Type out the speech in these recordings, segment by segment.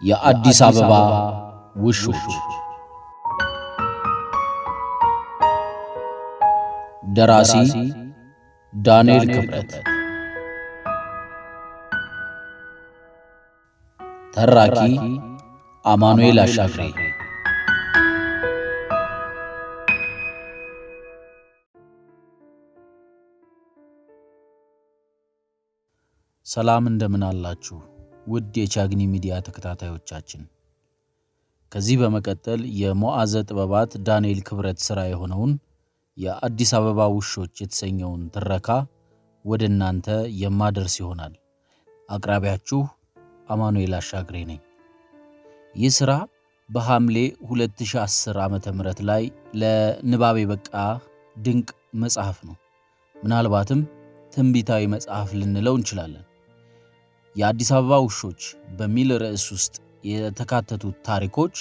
የአዲስ አበባ ውሾች ደራሲ ዳንኤል ክብረት፣ ተራኪ አማኑኤል አሻግሬ። ሰላም እንደምን አላችሁ ውድ የቻግኒ ሚዲያ ተከታታዮቻችን። ከዚህ በመቀጠል የሞዓዘ ጥበባት ዳንኤል ክብረት ሥራ የሆነውን የአዲስ አበባ ውሾች የተሰኘውን ትረካ ወደ እናንተ የማደርስ ይሆናል። አቅራቢያችሁ አማኑኤል አሻግሬ ነኝ። ይህ ሥራ በሐምሌ 2010 ዓመተ ምህረት ላይ ለንባብ የበቃ ድንቅ መጽሐፍ ነው። ምናልባትም ትንቢታዊ መጽሐፍ ልንለው እንችላለን። የአዲስ አበባ ውሾች በሚል ርዕስ ውስጥ የተካተቱት ታሪኮች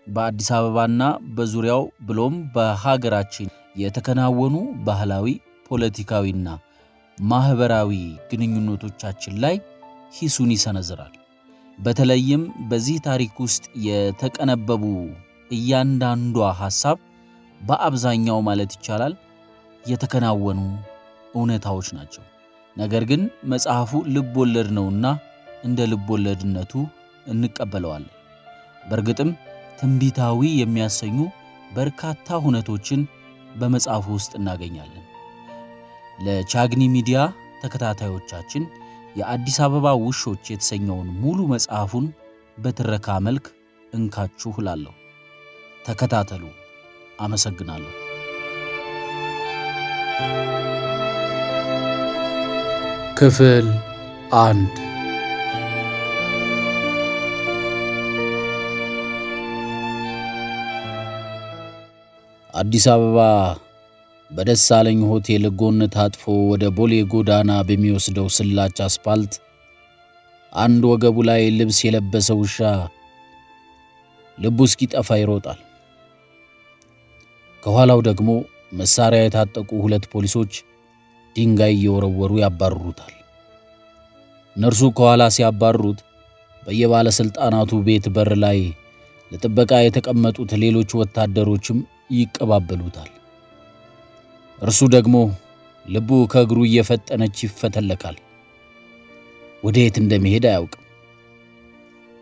በአዲስ አበባና በዙሪያው ብሎም በሀገራችን የተከናወኑ ባህላዊ፣ ፖለቲካዊና ማህበራዊ ግንኙነቶቻችን ላይ ሂሱን ይሰነዝራል። በተለይም በዚህ ታሪክ ውስጥ የተቀነበቡ እያንዳንዷ ሐሳብ በአብዛኛው ማለት ይቻላል የተከናወኑ እውነታዎች ናቸው። ነገር ግን መጽሐፉ ልብ ወለድ ነውና እንደ ልብ ወለድነቱ እንቀበለዋለን። በእርግጥም ትንቢታዊ የሚያሰኙ በርካታ ሁነቶችን በመጽሐፉ ውስጥ እናገኛለን። ለቻግኒ ሚዲያ ተከታታዮቻችን የአዲስ አበባ ውሾች የተሰኘውን ሙሉ መጽሐፉን በትረካ መልክ እንካችሁ እላለሁ። ተከታተሉ። አመሰግናለሁ። ክፍል 1። አዲስ አበባ በደሳለኝ ሆቴል ጎን ታጥፎ ወደ ቦሌ ጎዳና በሚወስደው ስላች አስፓልት አንድ ወገቡ ላይ ልብስ የለበሰ ውሻ ልቡ እስኪጠፋ ይሮጣል። ከኋላው ደግሞ መሳሪያ የታጠቁ ሁለት ፖሊሶች ድንጋይ እየወረወሩ ያባርሩታል። እነርሱ ከኋላ ሲያባርሩት በየባለስልጣናቱ ቤት በር ላይ ለጥበቃ የተቀመጡት ሌሎች ወታደሮችም ይቀባበሉታል። እርሱ ደግሞ ልቡ ከእግሩ እየፈጠነች ይፈተለካል። ወዴት እንደሚሄድ አያውቅም።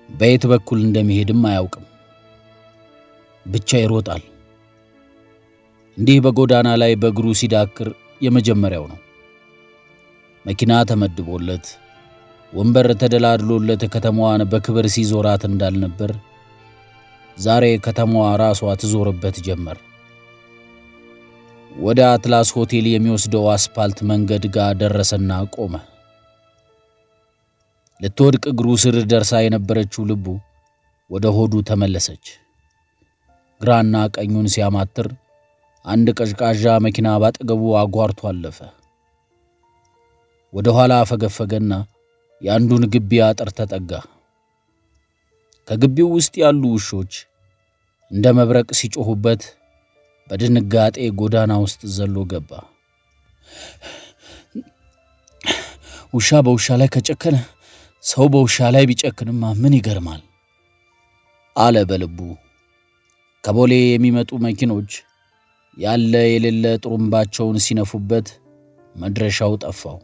በየት በኩል እንደሚሄድም አያውቅም። ብቻ ይሮጣል። እንዲህ በጎዳና ላይ በእግሩ ሲዳክር የመጀመሪያው ነው። መኪና ተመድቦለት ወንበር ተደላድሎለት ከተማዋን በክብር ሲዞራት እንዳልነበር ዛሬ ከተማዋ ራሷ ትዞርበት ጀመር። ወደ አትላስ ሆቴል የሚወስደው አስፓልት መንገድ ጋር ደረሰና ቆመ። ልትወድቅ እግሩ ስር ደርሳ የነበረችው ልቡ ወደ ሆዱ ተመለሰች። ግራና ቀኙን ሲያማትር አንድ ቀዥቃዣ መኪና ባጠገቡ አጓርቶ አለፈ። ወደ ኋላ ፈገፈገና የአንዱን ግቢ አጥር ተጠጋ። ከግቢው ውስጥ ያሉ ውሾች እንደ መብረቅ ሲጮሁበት በድንጋጤ ጎዳና ውስጥ ዘሎ ገባ። ውሻ በውሻ ላይ ከጨከነ ሰው በውሻ ላይ ቢጨክንማ ምን ይገርማል አለ በልቡ። ከቦሌ የሚመጡ መኪኖች ያለ የሌለ ጥሩምባቸውን ሲነፉበት መድረሻው ጠፋው።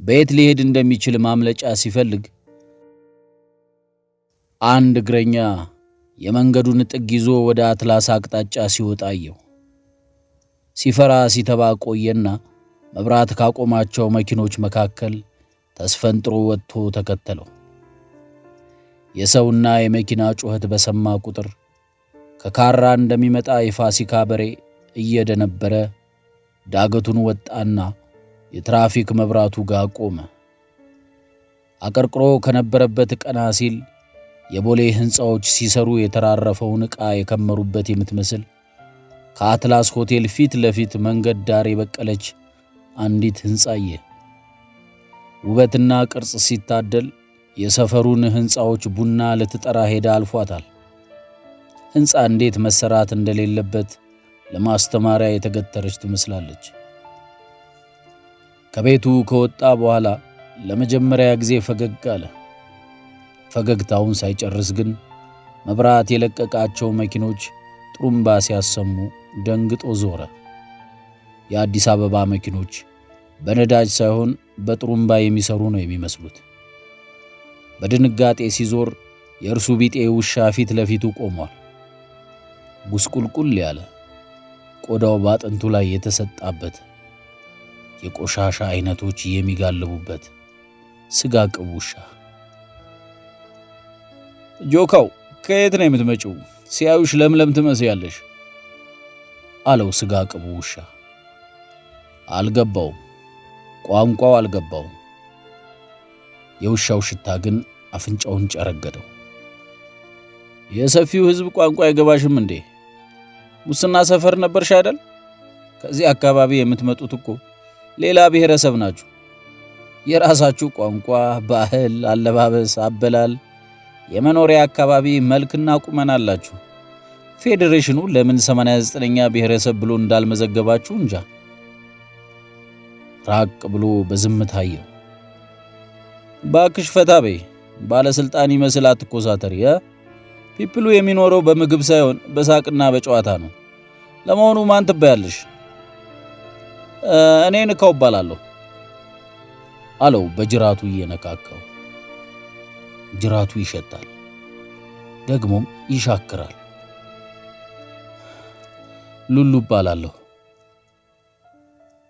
በየት ሊሄድ እንደሚችል ማምለጫ ሲፈልግ አንድ እግረኛ የመንገዱን ጥግ ይዞ ወደ አትላስ አቅጣጫ ሲወጣ አየው። ሲፈራ ሲተባ ቆየና መብራት ካቆማቸው መኪኖች መካከል ተስፈንጥሮ ወጥቶ ተከተለው። የሰውና የመኪና ጩኸት በሰማ ቁጥር ከካራ እንደሚመጣ የፋሲካ በሬ እየደነበረ ዳገቱን ወጣና የትራፊክ መብራቱ ጋር ቆመ። አቀርቅሮ ከነበረበት ቀና ሲል የቦሌ ሕንፃዎች ሲሰሩ የተራረፈውን ዕቃ የከመሩበት የምትመስል ከአትላስ ሆቴል ፊት ለፊት መንገድ ዳር የበቀለች አንዲት ሕንፃየ ውበትና ቅርጽ ሲታደል የሰፈሩን ሕንፃዎች ቡና ልትጠራ ሄዳ አልፏታል። ሕንፃ እንዴት መሰራት እንደሌለበት ለማስተማሪያ የተገተረች ትመስላለች። ከቤቱ ከወጣ በኋላ ለመጀመሪያ ጊዜ ፈገግ አለ። ፈገግታውን ሳይጨርስ ግን መብራት የለቀቃቸው መኪኖች ጥሩምባ ሲያሰሙ ደንግጦ ዞረ። የአዲስ አበባ መኪኖች በነዳጅ ሳይሆን በጥሩምባ የሚሰሩ ነው የሚመስሉት። በድንጋጤ ሲዞር የእርሱ ቢጤ ውሻ ፊት ለፊቱ ቆሟል። ጉስቁልቁል ያለ ቆዳው ባጥንቱ ላይ የተሰጣበት የቆሻሻ አይነቶች የሚጋልቡበት ስጋ ቅብ ውሻ። ጆካው ከየት ነው የምትመጪው? ሲያዩሽ ለምለም ትመስያለሽ አለው ስጋ ቅቡ ውሻ። አልገባውም፣ ቋንቋው አልገባውም። የውሻው ሽታ ግን አፍንጫውን ጨረገደው። የሰፊው ሕዝብ ቋንቋ አይገባሽም እንዴ? ሙስና ሰፈር ነበርሽ አይደል? ከዚህ አካባቢ የምትመጡት እኮ ሌላ ብሔረሰብ ናችሁ። የራሳችሁ ቋንቋ፣ ባህል፣ አለባበስ፣ አበላል፣ የመኖሪያ አካባቢ መልክና ቁመና አላችሁ። ፌዴሬሽኑ ለምን 89ኛ ብሔረሰብ ብሎ እንዳልመዘገባችሁ እንጃ። ራቅ ብሎ በዝምታ አየው። ባክሽ ፈታ በይ፣ ባለስልጣን ይመስል አትኮሳተሪ። ፒፕሉ የሚኖረው በምግብ ሳይሆን በሳቅና በጨዋታ ነው። ለመሆኑ ማን ትባያለሽ? እኔ ንካው እባላለሁ አለው በጅራቱ እየነካካው። ጅራቱ ይሸታል፣ ደግሞም ይሻክራል። ሉሉ እባላለሁ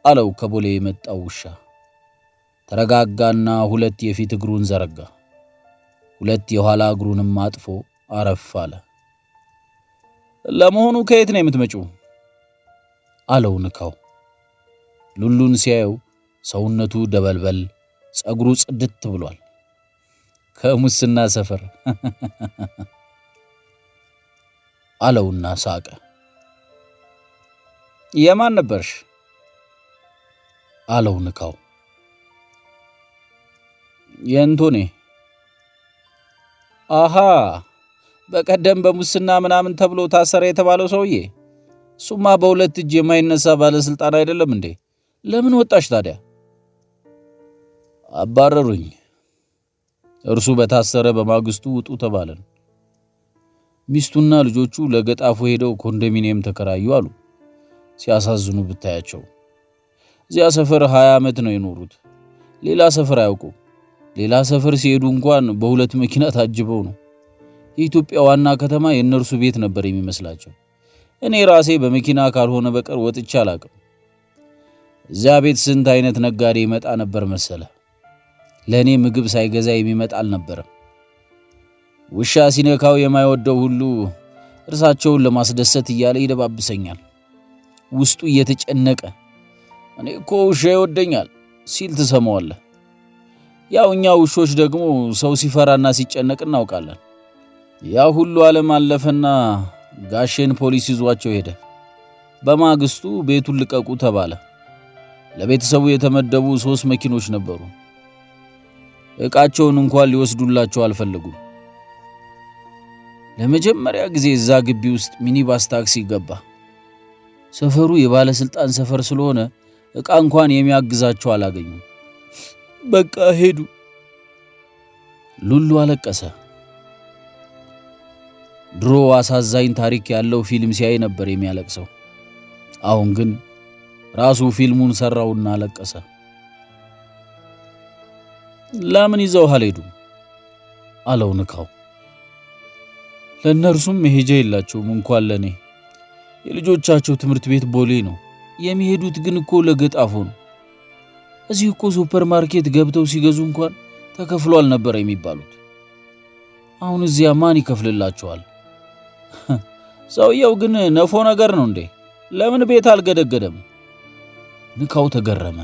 አለው ከቦሌ የመጣው ውሻ። ተረጋጋና ሁለት የፊት እግሩን ዘረጋ። ሁለት የኋላ እግሩንም አጥፎ አረፍ አለ። ለመሆኑ ከየት ነው የምትመጪው? አለው ንካው። ሉሉን ሲያየው ሰውነቱ ደበልበል፣ ጸጉሩ ጽድት ብሏል። ከሙስና ሰፈር አለውና ሳቀ። የማን ነበርሽ? አለው ንካው። የእንቶኔ። አሃ፣ በቀደም በሙስና ምናምን ተብሎ ታሰረ የተባለው ሰውዬ። እሱማ በሁለት እጅ የማይነሳ ባለስልጣን አይደለም እንዴ? ለምን ወጣሽ ታዲያ? አባረሩኝ። እርሱ በታሰረ በማግስቱ ውጡ ተባለን። ሚስቱና ልጆቹ ለገጣፎ ሄደው ኮንዶሚኒየም ተከራዩ አሉ። ሲያሳዝኑ ብታያቸው። እዚያ ሰፈር 20 ዓመት ነው የኖሩት። ሌላ ሰፈር አያውቁም። ሌላ ሰፈር ሲሄዱ እንኳን በሁለት መኪና ታጅበው ነው። የኢትዮጵያ ዋና ከተማ የእነርሱ ቤት ነበር የሚመስላቸው። እኔ ራሴ በመኪና ካልሆነ በቀር ወጥቼ አላቅም። እዚያ ቤት ስንት አይነት ነጋዴ ይመጣ ነበር መሰለ። ለእኔ ምግብ ሳይገዛ የሚመጣ አልነበረም። ውሻ ሲነካው የማይወደው ሁሉ እርሳቸውን ለማስደሰት እያለ ይደባብሰኛል። ውስጡ እየተጨነቀ እኔ እኮ ውሻ ይወደኛል ሲል ትሰማዋለህ። ያው እኛ ውሾች ደግሞ ሰው ሲፈራና ሲጨነቅ እናውቃለን። ያ ሁሉ ዓለም አለፈና ጋሼን ፖሊስ ይዟቸው ሄደ። በማግስቱ ቤቱን ልቀቁ ተባለ። ለቤተሰቡ የተመደቡ 3 መኪኖች ነበሩ። ዕቃቸውን እንኳን ሊወስዱላቸው አልፈለጉም። ለመጀመሪያ ጊዜ እዛ ግቢ ውስጥ ሚኒባስ ታክሲ ገባ። ሰፈሩ የባለስልጣን ሰፈር ስለሆነ ዕቃ እንኳን የሚያግዛቸው አላገኙም። በቃ ሄዱ። ሉሉ አለቀሰ። ድሮ አሳዛኝ ታሪክ ያለው ፊልም ሲያይ ነበር የሚያለቅሰው። አሁን ግን ራሱ ፊልሙን ሰራውና አለቀሰ። ለምን ይዘው አልሄዱም? አለው ንካው። ለእነርሱም መሄጃ የላቸውም እንኳን ለኔ። የልጆቻቸው ትምህርት ቤት ቦሌ ነው። የሚሄዱት ግን እኮ ለገጣፎ ነው። እዚህ እኮ ሱፐርማርኬት ገብተው ሲገዙ እንኳን ተከፍሎ አልነበረ የሚባሉት። አሁን እዚያ ማን ይከፍልላቸዋል? ሰውየው ግን ነፎ ነገር ነው እንዴ? ለምን ቤት አልገደገደም? ንካው ተገረመ።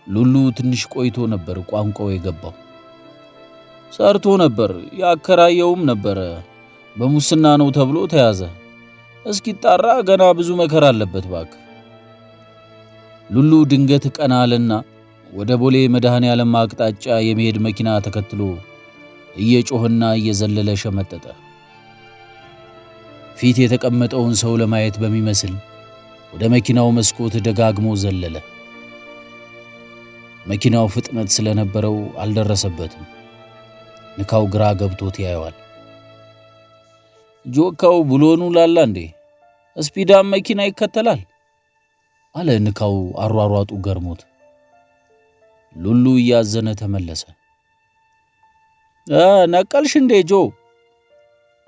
ሉሉ ትንሽ ቆይቶ ነበር ቋንቋው የገባው። ሰርቶ ነበር፣ ያከራየውም ነበር። በሙስና ነው ተብሎ ተያዘ። እስኪጣራ ገና ብዙ መከራ አለበት ባክ። ሉሉ ድንገት ቀና አለና ወደ ቦሌ መድኃኔዓለም አቅጣጫ የሚሄድ መኪና ተከትሎ እየጮህና እየዘለለ ሸመጠጠ። ፊት የተቀመጠውን ሰው ለማየት በሚመስል ወደ መኪናው መስኮት ደጋግሞ ዘለለ። መኪናው ፍጥነት ስለነበረው አልደረሰበትም። ንካው ግራ ገብቶት ያየዋል። ጆካው ብሎኑ ላላ እንዴ? ስፒዳም መኪና ይከተላል አለ ንካው አሯሯጡ ገርሞት። ሉሉ እያዘነ ተመለሰ። ነቀልሽ እንዴ ጆ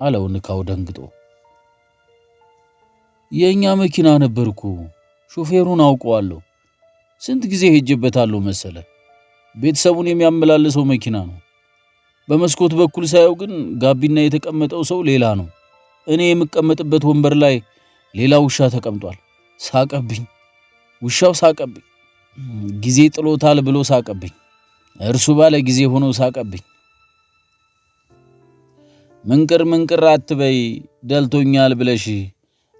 አለው ንካው ደንግጦ። የኛ መኪና ነበርኩ፣ ሾፌሩን አውቀዋለሁ። ስንት ጊዜ ሄጄበታለሁ መሰለ። ቤተሰቡን የሚያመላልሰው መኪና ነው። በመስኮት በኩል ሳየው ግን ጋቢና የተቀመጠው ሰው ሌላ ነው። እኔ የምቀመጥበት ወንበር ላይ ሌላ ውሻ ተቀምጧል። ሳቀብኝ፣ ውሻው ሳቀብኝ። ጊዜ ጥሎታል ብሎ ሳቀብኝ። እርሱ ባለ ጊዜ ሆኖ ሳቀብኝ። ምንቅር አትበይ ደልቶኛል ብለሽ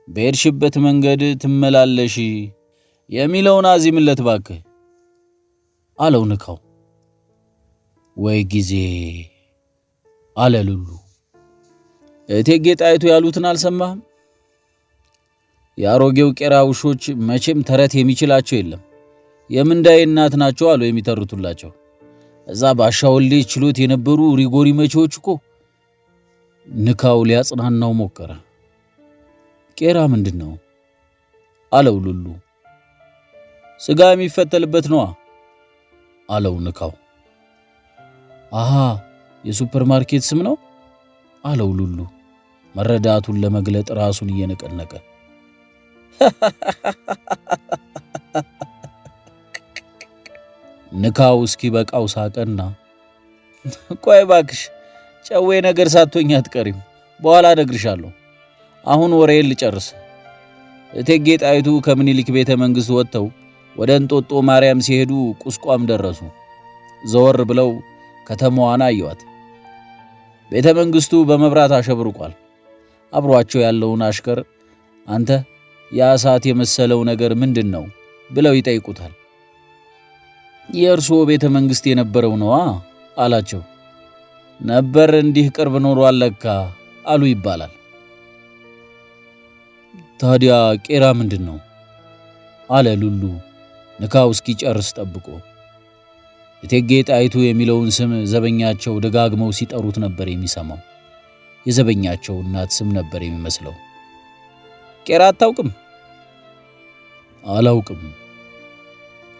በሄድሽበት መንገድ ትመላለሽ የሚለውን አዚምለት ባክህ አለው ንካው። ወይ ጊዜ አለ ሉሉ። እቴጌ ጣይቱ ያሉትን አልሰማህም? የአሮጌው ቄራ ውሾች መቼም ተረት የሚችላቸው የለም። የምንዳዬ እናት ናቸው አሉ የሚተርቱላቸው። እዛ ባሻወልዴ ችሎት የነበሩ ሪጎሪ መቼዎች እኮ። ንካው ሊያጽናናው ሞከረ። ቄራ ምንድን ነው አለው ሉሉ። ስጋ የሚፈተልበት ነዋ አለው ንካው። አሃ የሱፐር ማርኬት ስም ነው አለው ሉሉ መረዳቱን ለመግለጥ ራሱን እየነቀነቀ። ንካው እስኪ በቃው ሳቀና፣ ቆይ ባክሽ ጨዌ ነገር ሳትሆኝ አትቀሪም፣ በኋላ እነግርሻለሁ። አሁን ወሬን ልጨርስ። እቴጌ ጣይቱ ከምኒልክ ቤተ መንግሥት ወጥተው ወደ እንጦጦ ማርያም ሲሄዱ ቁስቋም ደረሱ። ዘወር ብለው ከተማዋን አየዋት። ቤተ መንግሥቱ በመብራት አሸብርቋል። አብሯቸው ያለውን አሽከር አንተ ያ እሳት የመሰለው ነገር ምንድን ነው ብለው ይጠይቁታል። የእርስዎ ቤተ መንግሥት የነበረው ነዋ አላቸው። ነበር እንዲህ ቅርብ ኖሯል ለካ አሉ ይባላል። ታዲያ ቄራ ምንድን ነው አለ ሉሉ ንካው እስኪጨርስ ጠብቆ። እቴጌ ጣይቱ የሚለውን ስም ዘበኛቸው ደጋግመው ሲጠሩት ነበር የሚሰማው። የዘበኛቸው እናት ስም ነበር የሚመስለው። ቄራ አታውቅም? አላውቅም።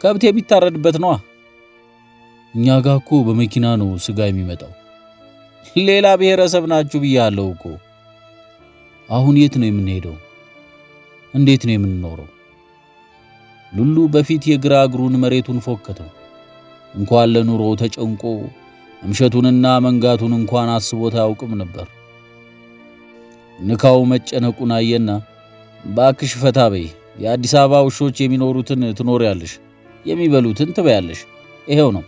ከብት የሚታረድበት ነዋ። እኛ ጋር እኮ በመኪና ነው ስጋ የሚመጣው። ሌላ ብሔረሰብ ናችሁ ብያለሁ እኮ። አሁን የት ነው የምንሄደው? እንዴት ነው የምንኖረው? ሉሉ በፊት የግራ እግሩን መሬቱን ፎከተው። እንኳን ለኑሮ ተጨንቆ እምሸቱንና መንጋቱን እንኳን አስቦት አያውቅም ነበር። ንካው መጨነቁን አየና፣ ባክሽ ፈታ በይ፣ የአዲስ አበባ ውሾች የሚኖሩትን ትኖሪያለሽ፣ የሚበሉትን ትበያለሽ። ይሄው ነው።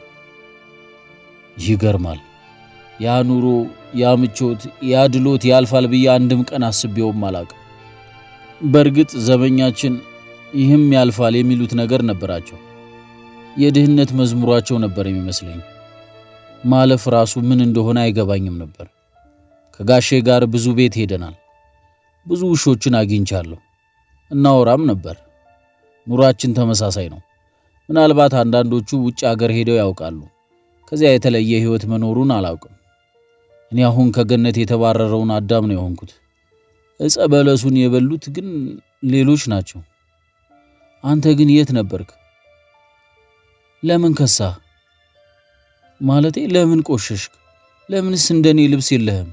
ይገርማል። ያ ኑሮ፣ ያ ምቾት፣ ያ ድሎት ያልፋል ብዬ አንድም ቀን አስቤውም አላውቅም። በእርግጥ ዘበኛችን ይህም ያልፋል የሚሉት ነገር ነበራቸው። የድህነት መዝሙራቸው ነበር የሚመስለኝ። ማለፍ ራሱ ምን እንደሆነ አይገባኝም ነበር። ከጋሼ ጋር ብዙ ቤት ሄደናል። ብዙ ውሾችን አግኝቻለሁ። እናወራም ነበር። ኑራችን ተመሳሳይ ነው። ምናልባት አንዳንዶቹ ውጭ አገር ሄደው ያውቃሉ። ከዚያ የተለየ ሕይወት መኖሩን አላውቅም። እኔ አሁን ከገነት የተባረረውን አዳም ነው የሆንኩት። ዕፀ በለሱን የበሉት ግን ሌሎች ናቸው። አንተ ግን የት ነበርክ? ለምን ከሳ? ማለቴ ለምን ቆሸሽክ? ለምንስ እንደኔ ልብስ የለህም?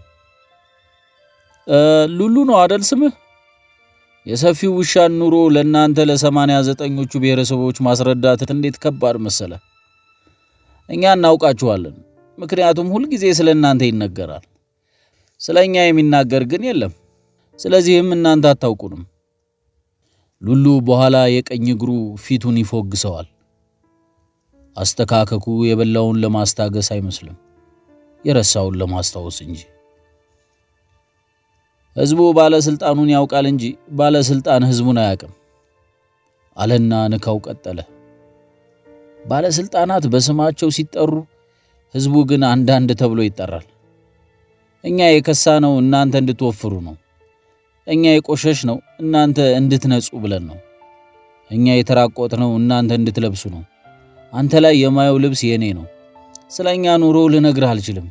ሉሉ ነው አደል ስምህ? የሰፊው ውሻን ኑሮ ለእናንተ ለ89ኞቹ ብሔረሰቦች ማስረዳት እንዴት ከባድ መሰለ። እኛ እናውቃችኋለን፣ ምክንያቱም ሁል ጊዜ ስለ እናንተ ይነገራል። ስለኛ የሚናገር ግን የለም። ስለዚህም እናንተ አታውቁንም። ሉሉ በኋላ የቀኝ እግሩ ፊቱን ይፎግሰዋል። አስተካከኩ የበላውን ለማስታገስ አይመስልም፣ የረሳውን ለማስታወስ እንጂ። ሕዝቡ ባለስልጣኑን ያውቃል እንጂ ባለስልጣን ሕዝቡን አያውቅም አለና ንካው ቀጠለ። ባለስልጣናት በስማቸው ሲጠሩ፣ ሕዝቡ ግን አንዳንድ ተብሎ ይጠራል። እኛ የከሳነው እናንተ እንድትወፍሩ ነው። እኛ የቆሸሽ ነው እናንተ እንድትነጹ ብለን ነው። እኛ የተራቆትነው እናንተ እንድትለብሱ ነው። አንተ ላይ የማየው ልብስ የኔ ነው። ስለኛ ኑሮ ልነግርህ አልችልም።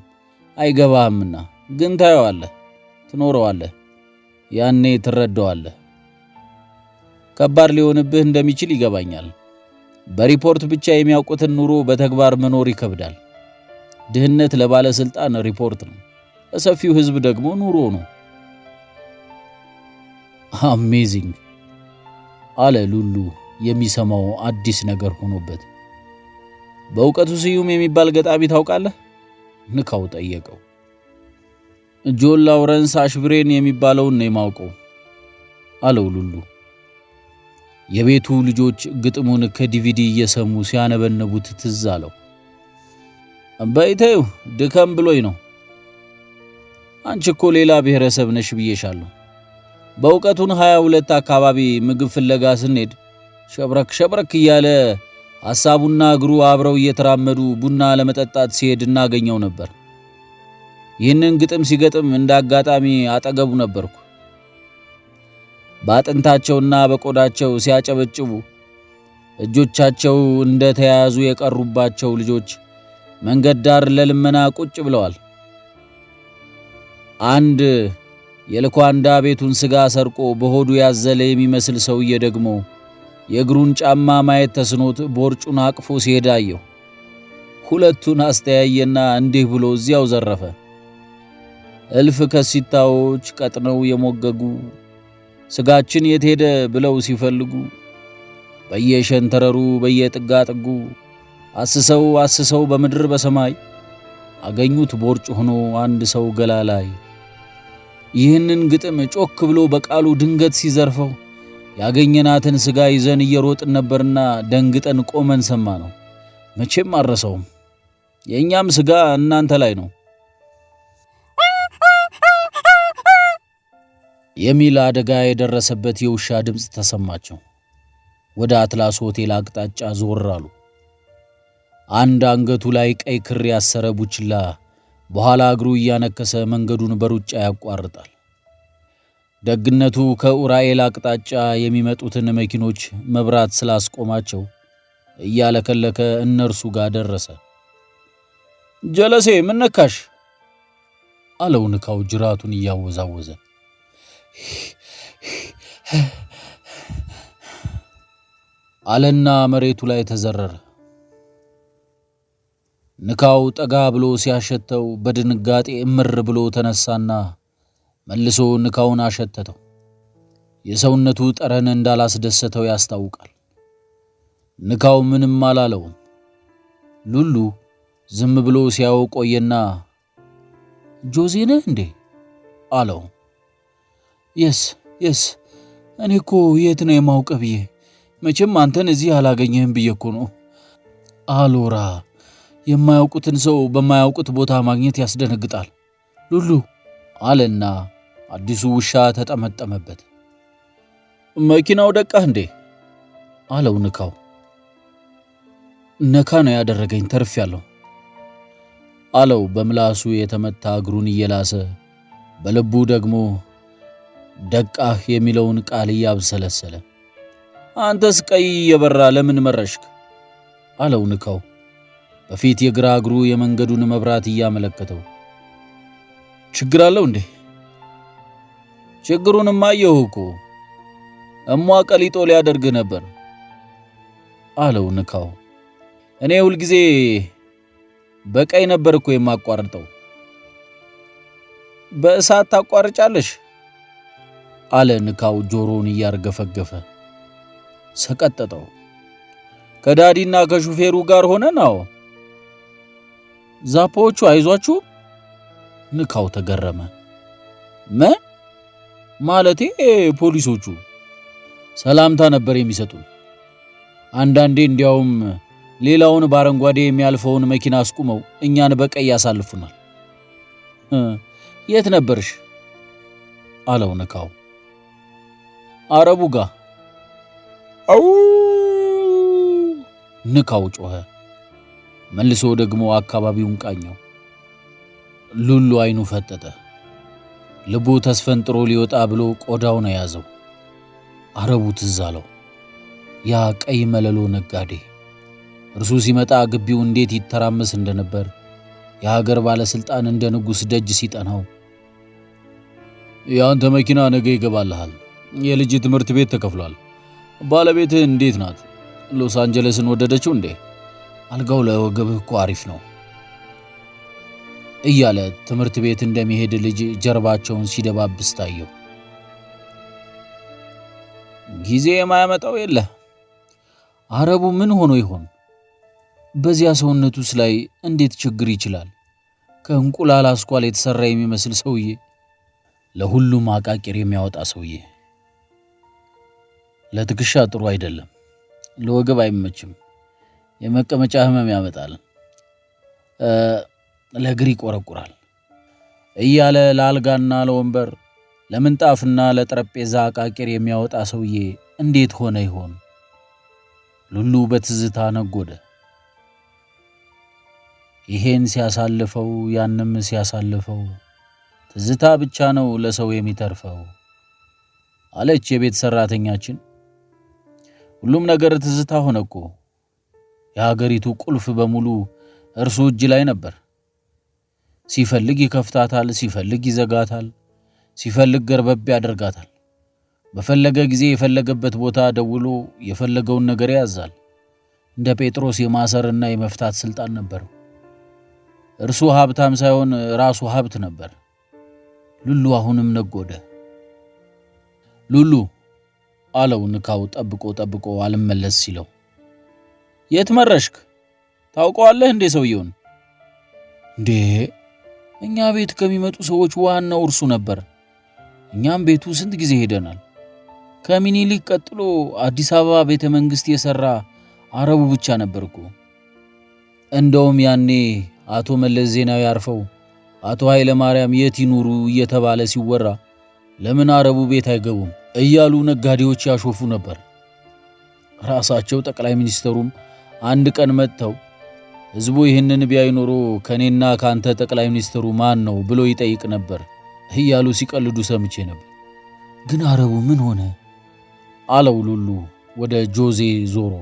አይገባህምና ግን ታየዋለህ፣ ትኖረዋለህ። ያኔ ትረዳዋለህ። ከባድ ሊሆንብህ እንደሚችል ይገባኛል። በሪፖርት ብቻ የሚያውቁትን ኑሮ በተግባር መኖር ይከብዳል። ድህነት ለባለስልጣን ሪፖርት ነው፣ ለሰፊው ሕዝብ ደግሞ ኑሮ ነው። አሜዚንግ አለ ሉሉ የሚሰማው አዲስ ነገር ሆኖበት። በእውቀቱ ስዩም የሚባል ገጣሚ ታውቃለህ? ንካው ጠየቀው። ጆን ላውረንስ አሽብሬን የሚባለውን ነው የማውቀው አለው ሉሉ። የቤቱ ልጆች ግጥሙን ከዲቪዲ እየሰሙ ሲያነበነቡት ትዝ አለው። በይተው ድከም ብሎኝ ነው። አንቺ እኮ ሌላ ብሔረሰብ ነሽ ብዬሻለሁ። በእውቀቱን 22 አካባቢ ምግብ ፍለጋ ስንሄድ ሸብረክ እያለ ሐሳቡና እግሩ አብረው እየተራመዱ ቡና ለመጠጣት ሲሄድ እናገኘው ነበር። ይህንን ግጥም ሲገጥም እንደ አጋጣሚ አጠገቡ ነበርኩ። በአጥንታቸውና በቆዳቸው ሲያጨበጭቡ እጆቻቸው እንደ ተያያዙ የቀሩባቸው ልጆች መንገድ ዳር ለልመና ቁጭ ብለዋል። አንድ የልኳንዳ ቤቱን ስጋ ሰርቆ በሆዱ ያዘለ የሚመስል ሰውዬ ደግሞ የእግሩን ጫማ ማየት ተስኖት ቦርጩን አቅፎ ሲሄድ አየሁ። ሁለቱን አስተያየና እንዲህ ብሎ እዚያው ዘረፈ። እልፍ ከሲታዎች ቀጥነው የሞገጉ ስጋችን የት ሄደ ብለው ሲፈልጉ በየሸንተረሩ በየጥጋጥጉ አስሰው በምድር በሰማይ አገኙት ቦርጭ ሆኖ አንድ ሰው ገላ ላይ። ይህንን ግጥም ጮክ ብሎ በቃሉ ድንገት ሲዘርፈው ያገኘናትን ስጋ ይዘን እየሮጥን ነበርና ደንግጠን ቆመን ሰማ ነው። መቼም አረሰውም። የእኛም ስጋ እናንተ ላይ ነው የሚል አደጋ የደረሰበት የውሻ ድምፅ ተሰማቸው። ወደ አትላስ ሆቴል አቅጣጫ ዞር አሉ። አንድ አንገቱ ላይ ቀይ ክር ያሰረ ቡችላ በኋላ እግሩ እያነከሰ መንገዱን በሩጫ ያቋርጣል። ደግነቱ ከኡራኤል አቅጣጫ የሚመጡትን መኪኖች መብራት ስላስቆማቸው እያለከለከ እነርሱ ጋር ደረሰ። ጀለሴ ምን ነካሽ? አለው ንካው ጅራቱን እያወዛወዘ። አለና መሬቱ ላይ ተዘረረ። ንካው ጠጋ ብሎ ሲያሸተው በድንጋጤ እምር ብሎ ተነሳና መልሶ ንካውን አሸተተው። የሰውነቱ ጠረን እንዳላስደሰተው ያስታውቃል። ንካው ምንም አላለውም። ሉሉ ዝም ብሎ ሲያው ቆየና ጆዜ ነህ እንዴ አለው። የስ እኔ እኮ የት ነው የማውቀህ ብዬ መቼም አንተን እዚህ አላገኘህም ብዬ እኮ ነው። አሎራ የማያውቁትን ሰው በማያውቁት ቦታ ማግኘት ያስደነግጣል ሉሉ አለና አዲሱ ውሻ ተጠመጠመበት። መኪናው ደቃህ እንዴ አለው ንካው። ነካ ነው ያደረገኝ ተርፌያለሁ አለው በምላሱ የተመታ እግሩን እየላሰ በልቡ ደግሞ ደቃህ የሚለውን ቃል እያብሰለሰለ። አንተስ ቀይ የበራ ለምን መረሽክ አለው ንካው በፊት የግራ እግሩ የመንገዱን መብራት እያመለከተው። ችግር አለው እንዴ? ችግሩንማ አየሁ እኮ ቀሊጦ ሊያደርግ ነበር አለው ንካው። እኔ ሁልጊዜ በቀይ ነበር እኮ የማቋርጠው። በእሳት ታቋርጫለሽ አለ ንካው ጆሮውን እያርገፈገፈ። ሰቀጠጠው። ከዳዲና ከሹፌሩ ጋር ሆነ ነው። ዛፖቹ አይዟችሁ? ንካው ተገረመ። ምን ማለቴ? ፖሊሶቹ ሰላምታ ነበር የሚሰጡን። አንዳንዴ እንዲያውም ሌላውን በአረንጓዴ የሚያልፈውን መኪና አስቁመው እኛን በቀይ ያሳልፉናል። የት ነበርሽ አለው ንካው። አረቡ ጋር። አው ንካው ጮኸ። መልሶ ደግሞ አካባቢውን ቃኘው። ሉሉ አይኑ ፈጠጠ። ልቡ ተስፈንጥሮ ሊወጣ ብሎ ቆዳውን ያዘው። አረቡ ትዝ አለው። ያ ቀይ መለሎ ነጋዴ እርሱ ሲመጣ ግቢው እንዴት ይተራመስ እንደነበር የሀገር ባለስልጣን እንደ ንጉስ ደጅ ሲጠናው ያንተ መኪና ነገ ይገባልሃል፣ የልጅ ትምህርት ቤት ተከፍሏል፣ ባለቤትህ እንዴት ናት? ሎስ አንጀለስን ወደደችው እንዴ? አልጋው ለወገብህ እኮ አሪፍ ነው እያለ ትምህርት ቤት እንደሚሄድ ልጅ ጀርባቸውን ሲደባብስ ታየው። ጊዜ የማያመጣው የለ። አረቡ ምን ሆኖ ይሆን? በዚያ ሰውነቱስ ላይ እንዴት ችግር ይችላል? ከእንቁላል አስኳል የተሰራ የሚመስል ሰውዬ፣ ለሁሉም አቃቂር የሚያወጣ ሰውዬ። ለትከሻ ጥሩ አይደለም፣ ለወገብ አይመችም፣ የመቀመጫ ህመም ያመጣል፣ ለእግር ይቆረቁራል እያለ ለአልጋና ለወንበር ለምንጣፍና ለጠረጴዛ አቃቂር የሚያወጣ ሰውዬ እንዴት ሆነ ይሆን? ሉሉ በትዝታ ነጎደ። ይሄን ሲያሳልፈው ያንም ሲያሳልፈው ትዝታ ብቻ ነው ለሰው የሚተርፈው አለች የቤት ሰራተኛችን። ሁሉም ነገር ትዝታ ሆነ እኮ። የሀገሪቱ ቁልፍ በሙሉ እርሱ እጅ ላይ ነበር። ሲፈልግ ይከፍታታል፣ ሲፈልግ ይዘጋታል፣ ሲፈልግ ገርበብ ያደርጋታል። በፈለገ ጊዜ የፈለገበት ቦታ ደውሎ የፈለገውን ነገር ያዛል። እንደ ጴጥሮስ የማሰርና የመፍታት ስልጣን ነበረው። እርሱ ሀብታም ሳይሆን ራሱ ሀብት ነበር። ሉሉ አሁንም ነጎደ። ሉሉ አለው ንካው ጠብቆ አልመለስ ሲለው። የት መረሽክ? ታውቀዋለህ እንዴ ሰውየውን? እንዴ እኛ ቤት ከሚመጡ ሰዎች ዋናው እርሱ ነበር። እኛም ቤቱ ስንት ጊዜ ሄደናል። ከሚኒሊክ ቀጥሎ አዲስ አበባ ቤተ መንግስት የሰራ አረቡ ብቻ ነበርኩ። እንደውም ያኔ አቶ መለስ ዜናዊ አርፈው አቶ ኃይለ ማርያም የት ይኑሩ እየተባለ ሲወራ ለምን አረቡ ቤት አይገቡም እያሉ ነጋዴዎች ያሾፉ ነበር። ራሳቸው ጠቅላይ ሚኒስትሩም አንድ ቀን መጥተው ህዝቡ ይህንን ቢያይ ኖሮ ከኔና ካንተ ጠቅላይ ሚኒስትሩ ማን ነው ብሎ ይጠይቅ ነበር እያሉ ሲቀልዱ ሰምቼ ነበር። ግን አረቡ ምን ሆነ? አለው ሉሉ ወደ ጆዜ ዞሮ።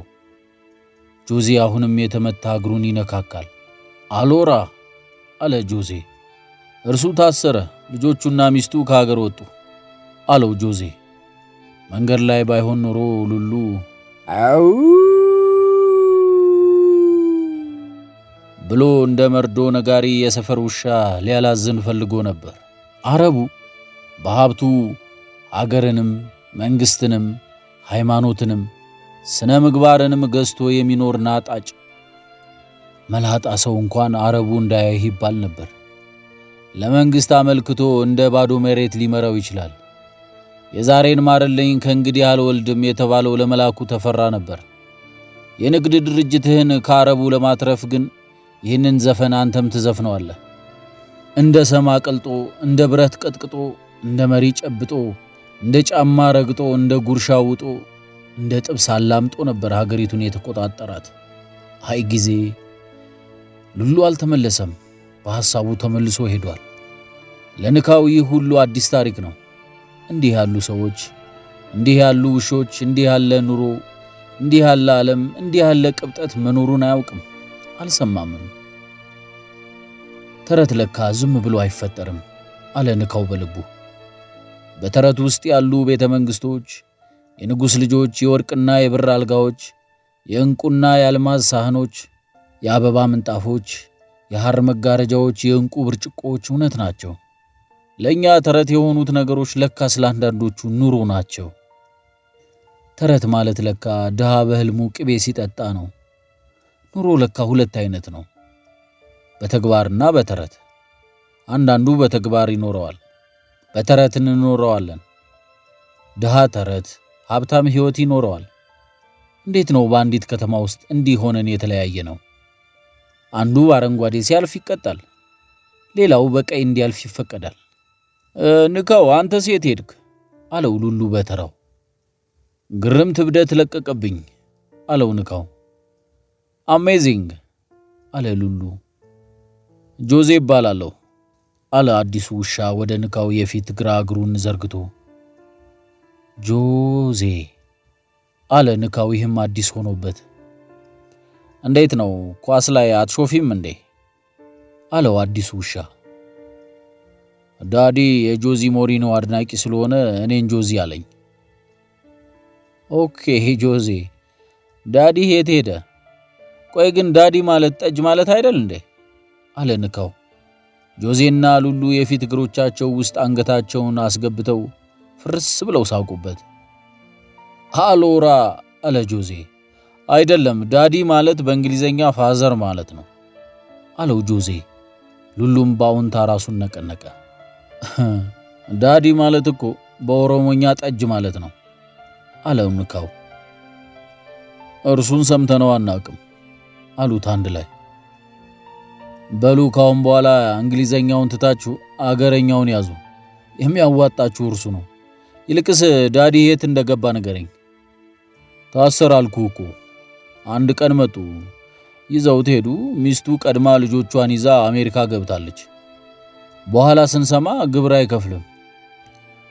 ጆዜ አሁንም የተመታ እግሩን ይነካካል። አሎራ አለ ጆዜ። እርሱ ታሰረ፣ ልጆቹና ሚስቱ ከሀገር ወጡ አለው ጆዜ። መንገድ ላይ ባይሆን ኖሮ ሉሉ አው ብሎ እንደ መርዶ ነጋሪ የሰፈር ውሻ ሊያላዝን ፈልጎ ነበር። አረቡ በሀብቱ አገርንም መንግስትንም ሃይማኖትንም ስነ ምግባርንም ገዝቶ የሚኖር ናጣጭ መላጣ ሰው እንኳን አረቡ እንዳያይ ይባል ነበር። ለመንግስት አመልክቶ እንደ ባዶ መሬት ሊመራው ይችላል። የዛሬን ማረልኝ ከእንግዲህ አልወልድም የተባለው ለመላኩ ተፈራ ነበር። የንግድ ድርጅትህን ከአረቡ ለማትረፍ ግን ይህንን ዘፈን አንተም ትዘፍነዋለህ። እንደ ሰማ ቀልጦ፣ እንደ ብረት ቀጥቅጦ፣ እንደ መሪ ጨብጦ፣ እንደ ጫማ ረግጦ፣ እንደ ጉርሻ ውጦ፣ እንደ ጥብስ አላምጦ ነበር ሀገሪቱን የተቆጣጠራት። አይ ጊዜ! ሉሉ አልተመለሰም። በሐሳቡ ተመልሶ ሄዷል። ለንካው ይህ ሁሉ አዲስ ታሪክ ነው። እንዲህ ያሉ ሰዎች፣ እንዲህ ያሉ ውሾች፣ እንዲህ ያለ ኑሮ፣ እንዲህ ያለ ዓለም፣ እንዲህ ያለ ቅብጠት መኖሩን አያውቅም፣ አልሰማምም። ተረት ለካ ዝም ብሎ አይፈጠርም አለ ንካው በልቡ። በተረት ውስጥ ያሉ ቤተ መንግስቶች፣ የንጉሥ ልጆች፣ የወርቅና የብር አልጋዎች፣ የእንቁና የአልማዝ ሳህኖች፣ የአበባ ምንጣፎች፣ የሐር መጋረጃዎች፣ የእንቁ ብርጭቆዎች እውነት ናቸው። ለእኛ ተረት የሆኑት ነገሮች ለካ ስላንዳንዶቹ ኑሮ ናቸው። ተረት ማለት ለካ ድሃ በህልሙ ቅቤ ሲጠጣ ነው። ኑሮ ለካ ሁለት አይነት ነው፣ በተግባርና በተረት። አንዳንዱ በተግባር ይኖረዋል፣ በተረት እንኖረዋለን። ድሃ ተረት፣ ሀብታም ህይወት ይኖረዋል። እንዴት ነው በአንዲት ከተማ ውስጥ እንዲህ ሆነን የተለያየ ነው? አንዱ አረንጓዴ ሲያልፍ ይቀጣል፣ ሌላው በቀይ እንዲያልፍ ይፈቀዳል። ንካው አንተ ሴት ሄድክ አለው ሉሉ በተራው። ግርምት እብደት ለቀቀብኝ አለው ንካው። አሜዚንግ አለ ሉሉ። ጆዜ ይባላለሁ አለ አዲሱ ውሻ ወደ ንካው የፊት ግራ እግሩን ዘርግቶ። ጆዜ አለ ንካው ይህም አዲስ ሆኖበት። እንዴት ነው ኳስ ላይ አትሾፊም እንዴ አለው አዲሱ ውሻ። ዳዲ የጆዚ ሞሪኖ አድናቂ ስለሆነ እኔን ጆዚ አለኝ። ኦኬ ጆዜ፣ ዳዲ የት ሄደ? ቆይ ግን ዳዲ ማለት ጠጅ ማለት አይደል እንዴ? አለ ንካው። ጆዜና ሉሉ የፊት እግሮቻቸው ውስጥ አንገታቸውን አስገብተው ፍርስ ብለው ሳቁበት። አሎራ አለ ጆዜ። አይደለም፣ ዳዲ ማለት በእንግሊዘኛ ፋዘር ማለት ነው አለው ጆዜ። ሉሉም በአዎንታ ራሱን ነቀነቀ። ዳዲ ማለት እኮ በኦሮሞኛ ጠጅ ማለት ነው አለው ንካው። እርሱን ሰምተነው አናቅም አሉት አንድ ላይ። በሉ ካሁን በኋላ እንግሊዘኛውን ትታችሁ አገረኛውን ያዙ። የሚያዋጣችሁ እርሱ ነው። ይልቅስ ዳዲ የት እንደገባ ንገረኝ። ታሰር አልኩህ እኮ። አንድ ቀን መጡ፣ ይዘውት ሄዱ። ሚስቱ ቀድማ ልጆቿን ይዛ አሜሪካ ገብታለች። በኋላ ስንሰማ ግብር አይከፍልም፣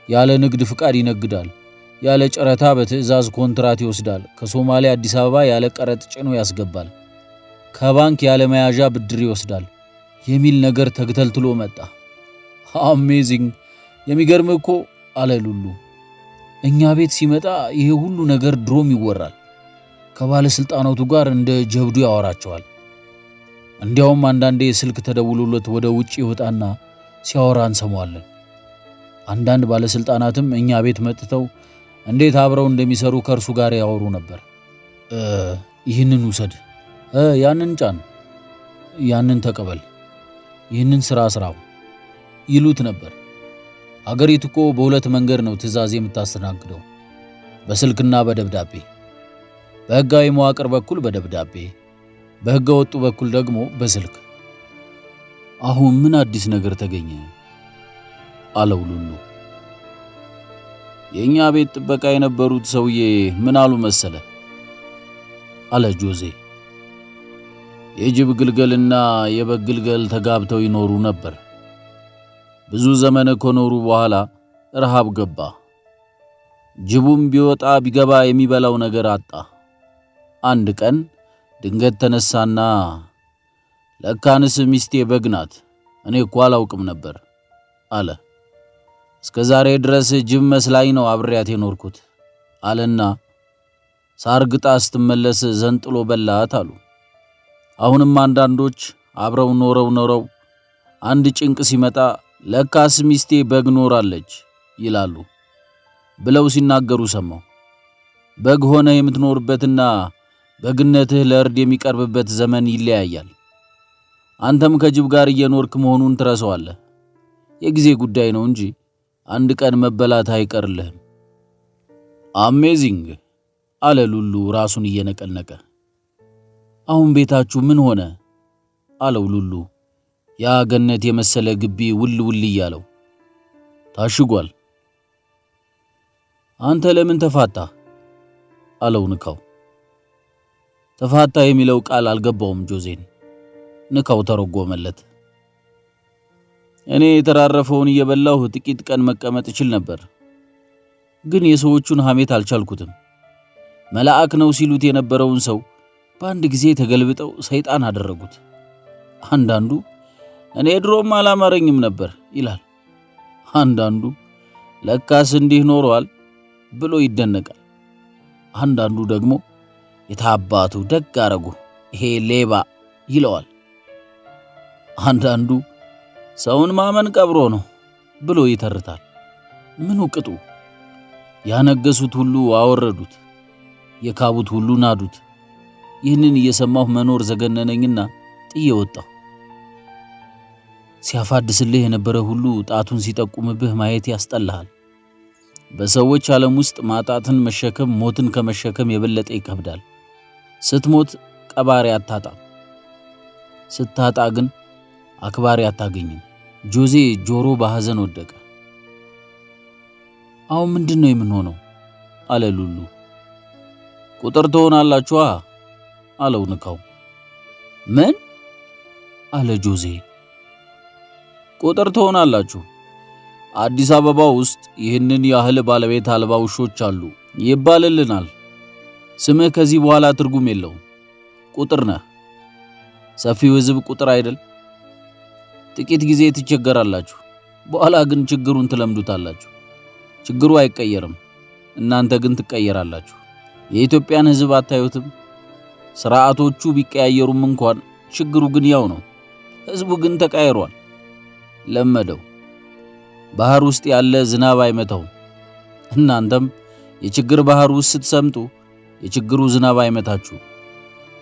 ያለ ንግድ ፍቃድ ይነግዳል፣ ያለ ጨረታ በትዕዛዝ ኮንትራት ይወስዳል፣ ከሶማሊያ አዲስ አበባ ያለ ቀረጥ ጭኖ ያስገባል፣ ከባንክ ያለ መያዣ ብድር ይወስዳል የሚል ነገር ተግተልትሎ መጣ። አሜዚንግ! የሚገርም እኮ አለ ሉሉ። እኛ ቤት ሲመጣ ይሄ ሁሉ ነገር ድሮም ይወራል። ከባለስልጣናቱ ጋር እንደ ጀብዱ ያወራቸዋል። እንዲያውም አንዳንዴ ስልክ ተደውሎለት ወደ ውጪ ይወጣና ሲያወራ እንሰማዋለን። አንዳንድ ባለስልጣናትም እኛ ቤት መጥተው እንዴት አብረው እንደሚሰሩ ከእርሱ ጋር ያወሩ ነበር። ይህንን ውሰድ፣ ያንን ጫን፣ ያንን ተቀበል፣ ይህንን ስራው ይሉት ነበር። አገሪቱ እኮ በሁለት መንገድ ነው ትዕዛዝ የምታስተናግደው፣ በስልክና በደብዳቤ። በሕጋዊ መዋቅር በኩል በደብዳቤ፣ በሕገ ወጡ በኩል ደግሞ በስልክ። አሁን ምን አዲስ ነገር ተገኘ? አለው ሉሉ። የኛ ቤት ጥበቃ የነበሩት ሰውዬ ምን አሉ መሰለ? አለ ጆዜ። የጅብ ግልገልና የበግ ግልገል ተጋብተው ይኖሩ ነበር። ብዙ ዘመን ከኖሩ በኋላ ረሃብ ገባ። ጅቡም ቢወጣ ቢገባ የሚበላው ነገር አጣ። አንድ ቀን ድንገት ተነሳና ለካንስ ሚስቴ በግ ናት፣ እኔ እኮ አላውቅም ነበር አለ። እስከ ዛሬ ድረስ ጅብ መስላኝ ነው አብሬያት የኖርኩት አለና ሳርግጣ ስትመለስ ዘንጥሎ በላት አሉ። አሁንም አንዳንዶች አብረው ኖረው አንድ ጭንቅ ሲመጣ ለካስ ሚስቴ በግ ኖራለች ይላሉ ብለው ሲናገሩ ሰማው። በግ ሆነ የምትኖርበትና በግነትህ ለእርድ የሚቀርብበት ዘመን ይለያያል። አንተም ከጅብ ጋር እየኖርክ መሆኑን ትረሳዋለህ። የጊዜ ጉዳይ ነው እንጂ አንድ ቀን መበላት አይቀርልህም። አሜዚንግ አለ ሉሉ ራሱን እየነቀነቀ። አሁን ቤታችሁ ምን ሆነ? አለው ሉሉ ያ ገነት የመሰለ ግቢ ውል ውል እያለው። ታሽጓል። አንተ ለምን ተፋታ? አለው ንካው። ተፋታ የሚለው ቃል አልገባውም ጆዜን። ንካው ተረጎመለት። እኔ የተራረፈውን እየበላሁ ጥቂት ቀን መቀመጥ እችል ነበር፣ ግን የሰዎቹን ሐሜት አልቻልኩትም። መልአክ ነው ሲሉት የነበረውን ሰው በአንድ ጊዜ ተገልብጠው ሰይጣን አደረጉት። አንዳንዱ እኔ ድሮም አላማረኝም ነበር ይላል። አንዳንዱ ለካስ እንዲህ ኖሯል ብሎ ይደነቃል። አንዳንዱ ደግሞ የታባቱ ደግ አረጉ ይሄ ሌባ ይለዋል። አንዳንዱ ሰውን ማመን ቀብሮ ነው ብሎ ይተርታል። ምኑ ቅጡ? ያነገሱት ሁሉ አወረዱት፣ የካቡት ሁሉ ናዱት። ይህንን እየሰማሁ መኖር ዘገነነኝና ጥዬ ወጣሁ። ሲያፋድስልህ የነበረ ሁሉ ጣቱን ሲጠቁምብህ ማየት ያስጠላሃል። በሰዎች ዓለም ውስጥ ማጣትን መሸከም ሞትን ከመሸከም የበለጠ ይከብዳል። ስትሞት ቀባሪ አታጣም፣ ስታጣ ግን አክባሪ አታገኝም። ጆዜ ጆሮ በሐዘን ወደቀ። አሁን ምንድነው የምንሆነው? አለ ሉሉ። ቁጥር ትሆናላችሁ አለው ንካው። ምን? አለ ጆዜ። ቁጥር ትሆናላችሁ። አዲስ አበባ ውስጥ ይህንን ያህል ባለቤት አልባ ውሾች አሉ ይባልልናል። ስምህ ከዚህ በኋላ ትርጉም የለውም። ቁጥር ነህ። ሰፊው ሕዝብ ቁጥር አይደል? ጥቂት ጊዜ ትቸገራላችሁ፣ በኋላ ግን ችግሩን ትለምዱታላችሁ። ችግሩ አይቀየርም፣ እናንተ ግን ትቀየራላችሁ። የኢትዮጵያን ሕዝብ አታዩትም? ስርዓቶቹ ቢቀያየሩም እንኳን ችግሩ ግን ያው ነው። ሕዝቡ ግን ተቀያይሯል፣ ለመደው። ባህር ውስጥ ያለ ዝናብ አይመታውም። እናንተም የችግር ባህር ውስጥ ስትሰምጡ የችግሩ ዝናብ አይመታችሁ።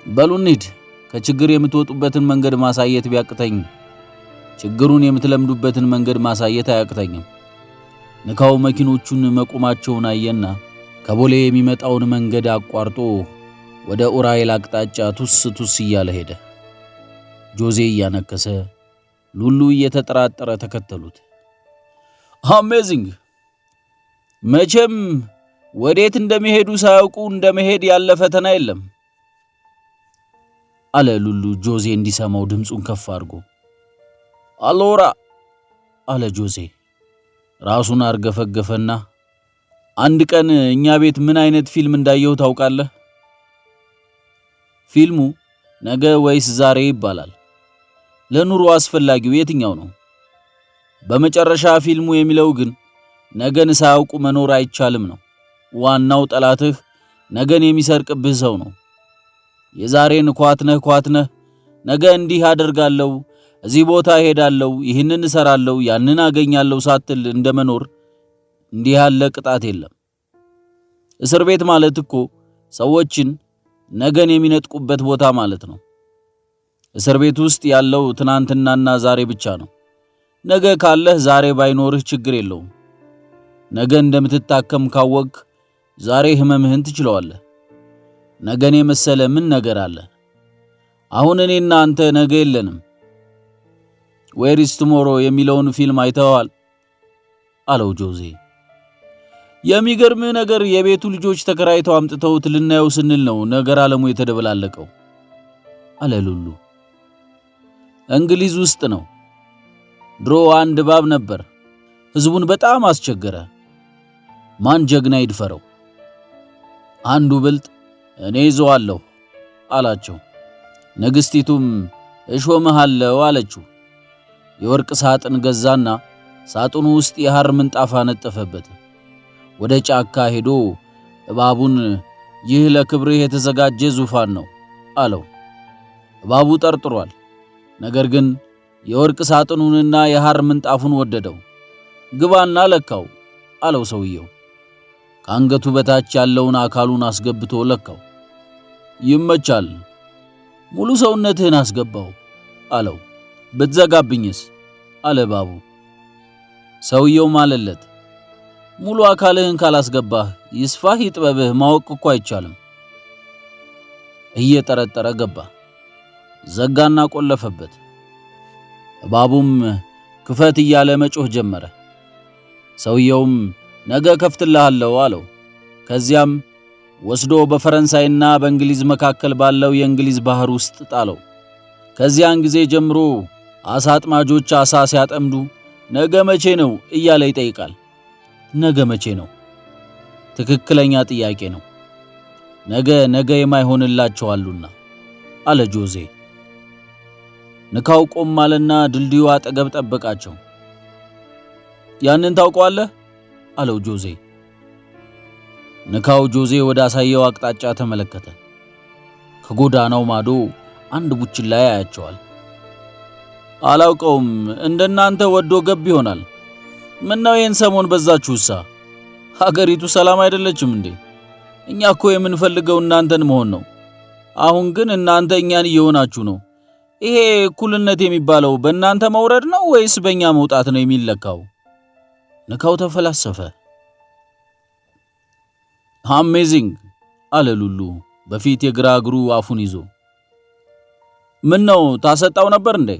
በሉ እንሂድ። ከችግር የምትወጡበትን መንገድ ማሳየት ቢያቅተኝ ችግሩን የምትለምዱበትን መንገድ ማሳየት አያቅተኝም። ንካው መኪኖቹን መቆማቸውን አየና ከቦሌ የሚመጣውን መንገድ አቋርጦ ወደ ኡራኤል አቅጣጫ ቱስ ቱስ እያለ ሄደ። ጆዜ እያነከሰ፣ ሉሉ እየተጠራጠረ ተከተሉት። አሜዚንግ! መቼም ወዴት እንደሚሄዱ ሳያውቁ እንደመሄድ ያለ ፈተና የለም አለ ሉሉ ጆዜ እንዲሰማው ድምፁን ከፍ አድርጎ። አሎራ አለ ጆዜ ራሱን አርገፈገፈና፣ አንድ ቀን እኛ ቤት ምን አይነት ፊልም እንዳየሁ ታውቃለህ? ፊልሙ ነገ ወይስ ዛሬ ይባላል። ለኑሮ አስፈላጊው የትኛው ነው? በመጨረሻ ፊልሙ የሚለው ግን ነገን ሳያውቁ መኖር አይቻልም ነው። ዋናው ጠላትህ ነገን የሚሰርቅብህ ሰው ነው። የዛሬን ኳትነህ ነገ እንዲህ አደርጋለሁ፣ እዚህ ቦታ እሄዳለሁ፣ ይህንን እሰራለሁ፣ ያንን አገኛለሁ ሳትል እንደመኖር እንዲህ ያለ ቅጣት የለም። እስር ቤት ማለት እኮ ሰዎችን ነገን የሚነጥቁበት ቦታ ማለት ነው። እስር ቤት ውስጥ ያለው ትናንትናና ዛሬ ብቻ ነው። ነገ ካለህ ዛሬ ባይኖርህ ችግር የለውም። ነገ እንደምትታከም ካወቅህ ዛሬ ህመምህን ትችለዋለህ። ነገን የመሰለ ምን ነገር አለ? አሁን እኔና አንተ ነገ የለንም። ዌር ኢዝ ቱሞሮ የሚለውን ፊልም አይተዋል አለው ጆዜ። የሚገርምህ ነገር የቤቱ ልጆች ተከራይተው አምጥተውት ልናየው ስንል ነው ነገር ዓለሙ የተደበላለቀው አለ ሉሉ። እንግሊዝ ውስጥ ነው። ድሮ አንድ እባብ ነበር። ህዝቡን በጣም አስቸገረ። ማን ጀግና ይድፈረው? አንዱ ብልጥ እኔ ይዘዋለሁ አላቸው። ንግስቲቱም እሾምሃለሁ አለችው። የወርቅ ሳጥን ገዛና ሳጥኑ ውስጥ የሐር ምንጣፍ አነጠፈበት። ወደ ጫካ ሄዶ እባቡን ይህ ለክብርህ የተዘጋጀ ዙፋን ነው አለው። እባቡ ጠርጥሯል። ነገር ግን የወርቅ ሳጥኑንና የሐር ምንጣፉን ወደደው። ግባና ለካው አለው ሰውየው። ከአንገቱ በታች ያለውን አካሉን አስገብቶ ለካው። ይመቻል፣ ሙሉ ሰውነትህን አስገባው አለው። ብትዘጋብኝስ አለ እባቡ። ሰውየው ማለለት፣ ሙሉ አካልህን ካላስገባህ ይስፋህ ይጥበብህ ማወቅ እኮ አይቻልም። እየጠረጠረ ገባ። ዘጋና ቆለፈበት። እባቡም ክፈት እያለ መጮህ ጀመረ። ሰውየውም ነገ ከፍትልሃለሁ አለው። ከዚያም ወስዶ በፈረንሳይና በእንግሊዝ መካከል ባለው የእንግሊዝ ባህር ውስጥ ጣለው። ከዚያን ጊዜ ጀምሮ አሳ አጥማጆች አሳ ሲያጠምዱ ነገ መቼ ነው እያለ ይጠይቃል። ነገ መቼ ነው? ትክክለኛ ጥያቄ ነው። ነገ የማይሆንላቸው አሉና አለ ጆዜ። ንካው ቆም አለና ድልድዩ አጠገብ ጠበቃቸው። ያንን ታውቀዋለህ አለው ጆዜ። ንካው ጆዜ ወደ አሳየው አቅጣጫ ተመለከተ። ከጎዳናው ማዶ አንድ ቡችላ ያያቸዋል። አላውቀውም፣ እንደናንተ ወዶ ገብ ይሆናል። ምነው ይህን ሰሞን በዛችሁሳ? ሀገሪቱ ሰላም አይደለችም እንዴ? እኛ እኮ የምንፈልገው እናንተን መሆን ነው። አሁን ግን እናንተ እኛን እየሆናችሁ ነው። ይሄ እኩልነት የሚባለው በእናንተ መውረድ ነው ወይስ በእኛ መውጣት ነው የሚለካው? ንካው ተፈላሰፈ። አሜዚንግ አለ ሉሉ በፊት የግራ እግሩ አፉን ይዞ። ምን ነው ታሰጣው ነበር እንዴ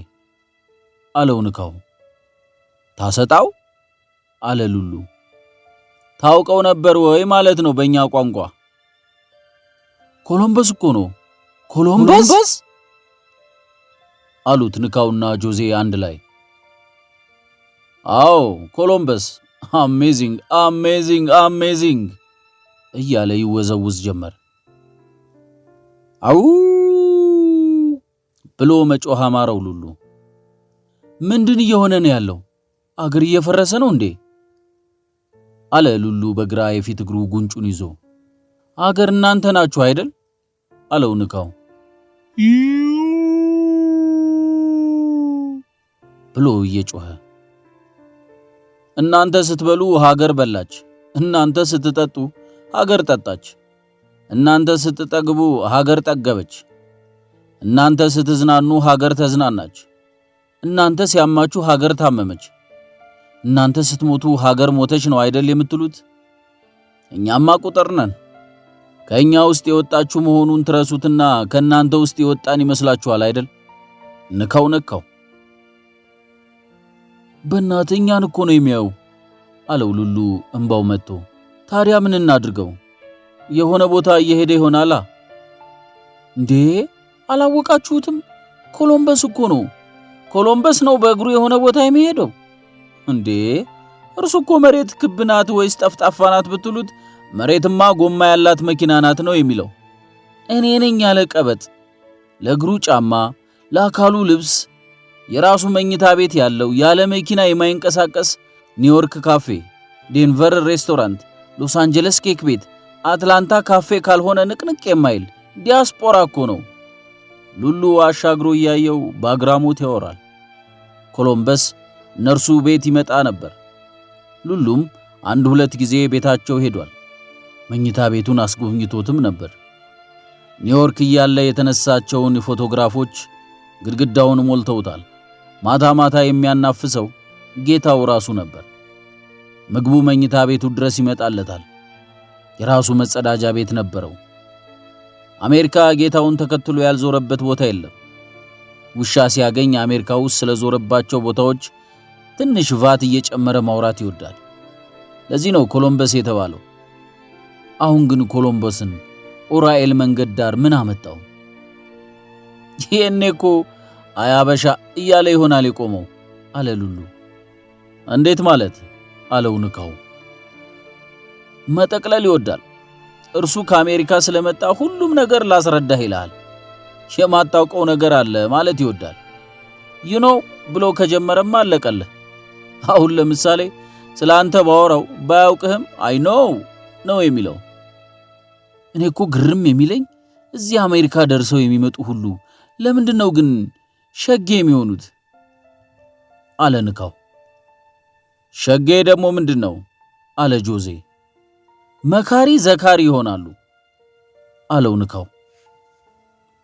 አለው ንካው። ታሰጣው አለ ሉሉ። ታውቀው ነበር ወይ ማለት ነው በእኛ ቋንቋ። ኮሎምበስ እኮ ነው። ኮሎምበስ አሉት ንካውና ጆዜ አንድ ላይ። አዎ ኮሎምበስ። አሜዚንግ አሜዚንግ አሜዚንግ እያለ ይወዘውዝ ጀመር። አው ብሎ መጮህ አማረው ሉሉ። ምንድን እየሆነ ነው ያለው? አገር እየፈረሰ ነው እንዴ? አለ ሉሉ በግራ የፊት እግሩ ጉንጩን ይዞ። አገር እናንተ ናችሁ አይደል? አለው ንካው ብሎ እየጮኸ። እናንተ ስትበሉ ሀገር በላች፣ እናንተ ስትጠጡ ሀገር ጠጣች፣ እናንተ ስትጠግቡ ሀገር ጠገበች፣ እናንተ ስትዝናኑ ሀገር ተዝናናች፣ እናንተ ሲያማችሁ ሀገር ታመመች፣ እናንተ ስትሞቱ ሀገር ሞተች ነው አይደል የምትሉት? እኛማ ቁጥር ነን። ከኛ ውስጥ የወጣችሁ መሆኑን ትረሱትና ከናንተ ውስጥ የወጣን ይመስላችኋል አይደል? ንካው ነካው። በእናትህ እኛን እኮ ነው የሚያዩ አለው ሉሉ እንባው መጥቶ። ታዲያ ምን እናድርገው? የሆነ ቦታ እየሄደ ይሆናላ። እንዴ አላወቃችሁትም? ኮሎምበስ እኮ ነው። ኮሎምበስ ነው በእግሩ የሆነ ቦታ የሚሄደው። እንዴ እርሱ እኮ መሬት ክብ ናት ወይስ ጠፍጣፋ ናት ብትሉት መሬትማ ጎማ ያላት መኪና ናት ነው የሚለው። እኔ ነኝ ያለ ቀበጥ፣ ለእግሩ ጫማ፣ ለአካሉ ልብስ፣ የራሱ መኝታ ቤት ያለው ያለ መኪና የማይንቀሳቀስ ኒውዮርክ ካፌ፣ ዴንቨር ሬስቶራንት፣ ሎስ አንጀለስ ኬክ ቤት፣ አትላንታ ካፌ ካልሆነ ንቅንቅ የማይል ዲያስፖራ እኮ ነው። ሉሉ አሻግሮ እያየው በአግራሞት ያወራል። ኮሎምበስ እነርሱ ቤት ይመጣ ነበር። ሉሉም አንድ ሁለት ጊዜ ቤታቸው ሄዷል። መኝታ ቤቱን አስጎብኝቶትም ነበር። ኒውዮርክ እያለ የተነሳቸውን ፎቶግራፎች ግድግዳውን ሞልተውታል። ማታ ማታ የሚያናፍሰው ጌታው ራሱ ነበር። ምግቡ መኝታ ቤቱ ድረስ ይመጣለታል። የራሱ መጸዳጃ ቤት ነበረው። አሜሪካ ጌታውን ተከትሎ ያልዞረበት ቦታ የለም። ውሻ ሲያገኝ አሜሪካ ውስጥ ስለዞረባቸው ቦታዎች ትንሽ ቫት እየጨመረ ማውራት ይወዳል። ለዚህ ነው ኮሎምበስ የተባለው። አሁን ግን ኮሎምበስን ኡራኤል መንገድ ዳር ምን አመጣው? ይሄኔ እኮ አያበሻ እያለ ይሆናል የቆመው አለ ሉሉ። እንዴት ማለት? አለው ንካው። መጠቅለል ይወዳል። እርሱ ከአሜሪካ ስለመጣ ሁሉም ነገር ላስረዳህ ይላል። የማታውቀው ነገር አለ ማለት ይወዳል። ብሎ ከጀመረማ አለቀልህ። አሁን ለምሳሌ ስለ አንተ ባወራው ባያውቅህም አይ ኖው ነው የሚለው። እኔ እኮ ግርም የሚለኝ እዚህ አሜሪካ ደርሰው የሚመጡ ሁሉ ለምንድነው ግን ሸጌ የሚሆኑት? አለ ንካው። ሸጌ ደግሞ ምንድነው? አለ ጆዜ። መካሪ ዘካሪ ይሆናሉ አለው ንካው።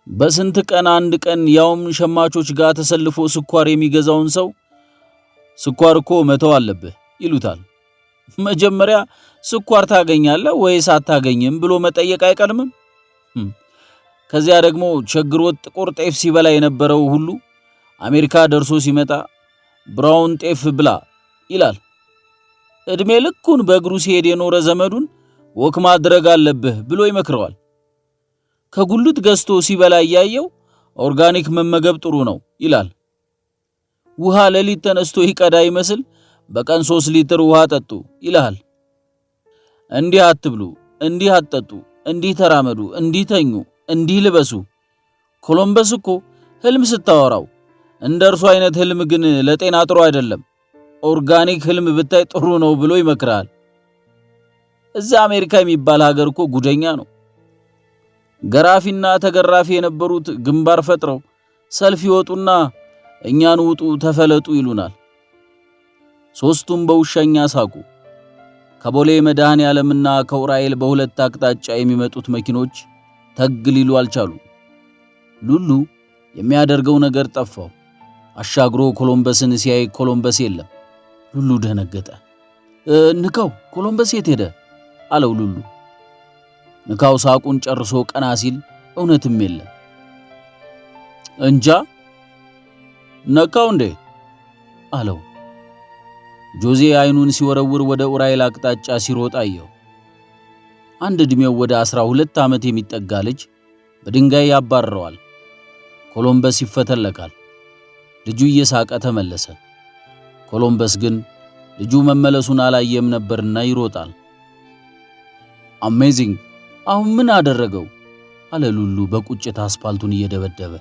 በስንት ቀን አንድ ቀን ያውም ሸማቾች ጋር ተሰልፎ ስኳር የሚገዛውን ሰው ስኳር እኮ መተው አለብህ ይሉታል። መጀመሪያ ስኳር ታገኛለህ ወይስ አታገኝም ብሎ መጠየቅ አይቀድምም? ከዚያ ደግሞ ቸግሮት ጥቁር ጤፍ ሲበላ የነበረው ሁሉ አሜሪካ ደርሶ ሲመጣ ብራውን ጤፍ ብላ ይላል። እድሜ ልኩን በእግሩ ሲሄድ የኖረ ዘመዱን ወክ ማድረግ አለብህ ብሎ ይመክረዋል። ከጉልት ገዝቶ ሲበላ ያየው ኦርጋኒክ መመገብ ጥሩ ነው ይላል። ውሃ ለሊት ተነስቶ ይቀዳ ይመስል በቀን 3 ሊትር ውሃ ጠጡ ይላል። እንዲህ አትብሉ፣ እንዲህ አትጠጡ፣ እንዲህ ተራመዱ፣ እንዲህ ተኙ፣ እንዲህ ልበሱ። ኮሎምበስ እኮ ህልም ስታወራው እንደርሱ አይነት ህልም ግን ለጤና ጥሩ አይደለም፣ ኦርጋኒክ ህልም ብታይ ጥሩ ነው ብሎ ይመክራል። እዛ አሜሪካ የሚባል ሀገር እኮ ጉደኛ ነው። ገራፊና ተገራፊ የነበሩት ግንባር ፈጥረው ሰልፍ ይወጡና እኛን ውጡ ተፈለጡ ይሉናል። ሶስቱም በውሻኛ ሳቁ። ከቦሌ መድኃኔ ዓለምና ከኡራኤል በሁለት አቅጣጫ የሚመጡት መኪኖች ተግ ሊሉ አልቻሉ። ሉሉ የሚያደርገው ነገር ጠፋው። አሻግሮ ኮሎምበስን ሲያይ ኮሎምበስ የለም። ሉሉ ደነገጠ። ንካው ኮሎምበስ የት ሄደ? አለው ሉሉ። ንካው ሳቁን ጨርሶ ቀና ሲል እውነትም የለም። እንጃ ነካው እንዴ? አለው። ጆዜ አይኑን ሲወረውር ወደ ኡራኤል አቅጣጫ ሲሮጥ አየው። አንድ ዕድሜው ወደ 12 ዓመት የሚጠጋ ልጅ በድንጋይ ያባረረዋል። ኮሎምበስ ይፈተለካል። ልጁ እየሳቀ ተመለሰ። ኮሎምበስ ግን ልጁ መመለሱን አላየም ነበርና ይሮጣል። አሜዚንግ! አሁን ምን አደረገው? አለ ሉሉ በቁጭት አስፓልቱን እየደበደበ።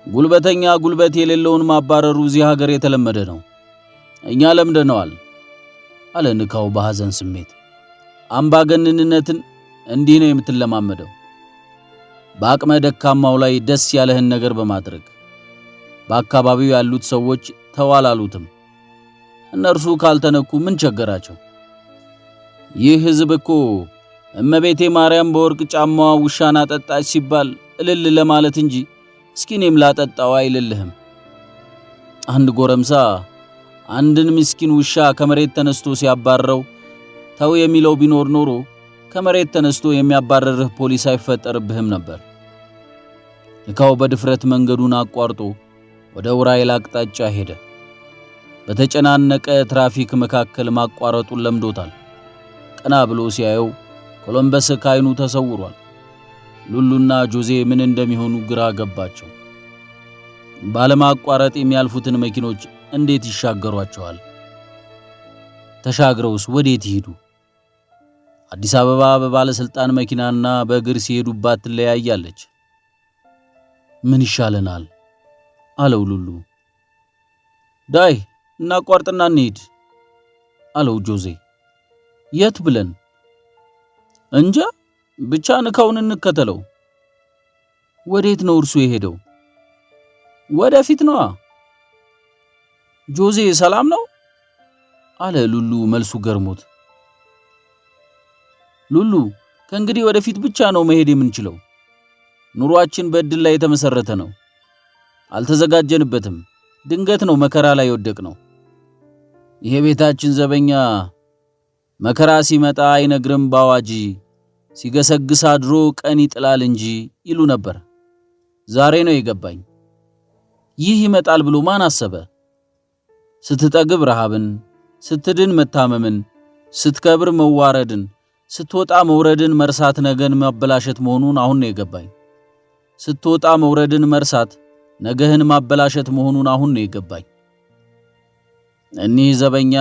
ጉልበተኛ ጉልበት የሌለውን ማባረሩ እዚህ ሀገር የተለመደ ነው። እኛ ለምደነዋል አለ ንካው በሐዘን ስሜት። አምባገነንነትን እንዲህ ነው የምትለማመደው። በአቅመ ደካማው ላይ ደስ ያለህን ነገር በማድረግ በአካባቢው ያሉት ሰዎች ተዋላሉትም። እነርሱ ካልተነኩ ምን ቸገራቸው? ይህ ሕዝብ እኮ እመቤቴ ማርያም በወርቅ ጫማዋ ውሻን አጠጣች ሲባል እልል ለማለት እንጂ እስኪ እኔም ላጠጣው አይልልህም። አንድ ጎረምሳ አንድን ምስኪን ውሻ ከመሬት ተነስቶ ሲያባረው ተው የሚለው ቢኖር ኖሮ ከመሬት ተነስቶ የሚያባረርህ ፖሊስ አይፈጠርብህም ነበር። ንካው በድፍረት መንገዱን አቋርጦ ወደ ኡራኤል አቅጣጫ ሄደ። በተጨናነቀ ትራፊክ መካከል ማቋረጡን ለምዶታል። ቀና ብሎ ሲያየው ኮሎምበስ ከዓይኑ ተሰውሯል። ሉሉና ጆዜ ምን እንደሚሆኑ ግራ ገባቸው። ባለማቋረጥ የሚያልፉትን መኪኖች እንዴት ይሻገሯቸዋል? ተሻግረውስ ወዴት ይሄዱ? አዲስ አበባ በባለስልጣን መኪናና በእግር ሲሄዱባት ትለያያለች። ምን ይሻለናል አለው ሉሉ። ዳይ እናቋርጥና እንሂድ አለው ጆዜ። የት ብለን? እንጃ ብቻ ንካውን እንከተለው። ወዴት ነው እርሱ የሄደው? ወደፊት ነዋ። ጆዜ ሰላም ነው አለ ሉሉ መልሱ ገርሞት። ሉሉ ከእንግዲህ ወደፊት ብቻ ነው መሄድ የምንችለው። ኑሯችን በእድል ላይ የተመሰረተ ነው። አልተዘጋጀንበትም። ድንገት ነው መከራ ላይ ወደቅ ነው። ይሄ ቤታችን ዘበኛ መከራ ሲመጣ አይነግርም ባዋጂ፣ ሲገሰግስ አድሮ ቀን ይጥላል እንጂ ይሉ ነበር። ዛሬ ነው የገባኝ። ይህ ይመጣል ብሎ ማን አሰበ? ስትጠግብ ረሃብን፣ ስትድን መታመምን፣ ስትከብር መዋረድን፣ ስትወጣ መውረድን መርሳት ነገን ማበላሸት መሆኑን አሁን ነው የገባኝ። ስትወጣ መውረድን መርሳት ነገህን ማበላሸት መሆኑን አሁን ነው የገባኝ። እኒህ ዘበኛ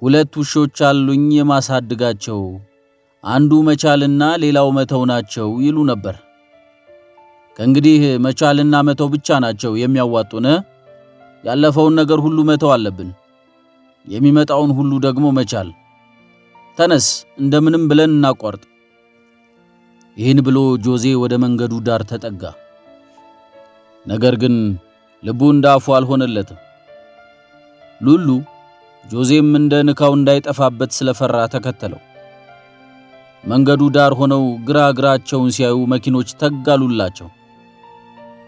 ሁለት ውሾች አሉኝ የማሳድጋቸው፣ አንዱ መቻልና ሌላው መተው ናቸው ይሉ ነበር። ከእንግዲህ መቻልና መተው ብቻ ናቸው የሚያዋጡን። ያለፈውን ነገር ሁሉ መተው አለብን፣ የሚመጣውን ሁሉ ደግሞ መቻል። ተነስ እንደምንም ብለን እናቋርጥ። ይህን ብሎ ጆዜ ወደ መንገዱ ዳር ተጠጋ። ነገር ግን ልቡ እንዳፉ አልሆነለትም። ሉሉ ጆዜም እንደ ንካው እንዳይጠፋበት ስለፈራ ተከተለው። መንገዱ ዳር ሆነው ግራ ግራቸውን ሲያዩ መኪኖች ተጋሉላቸው።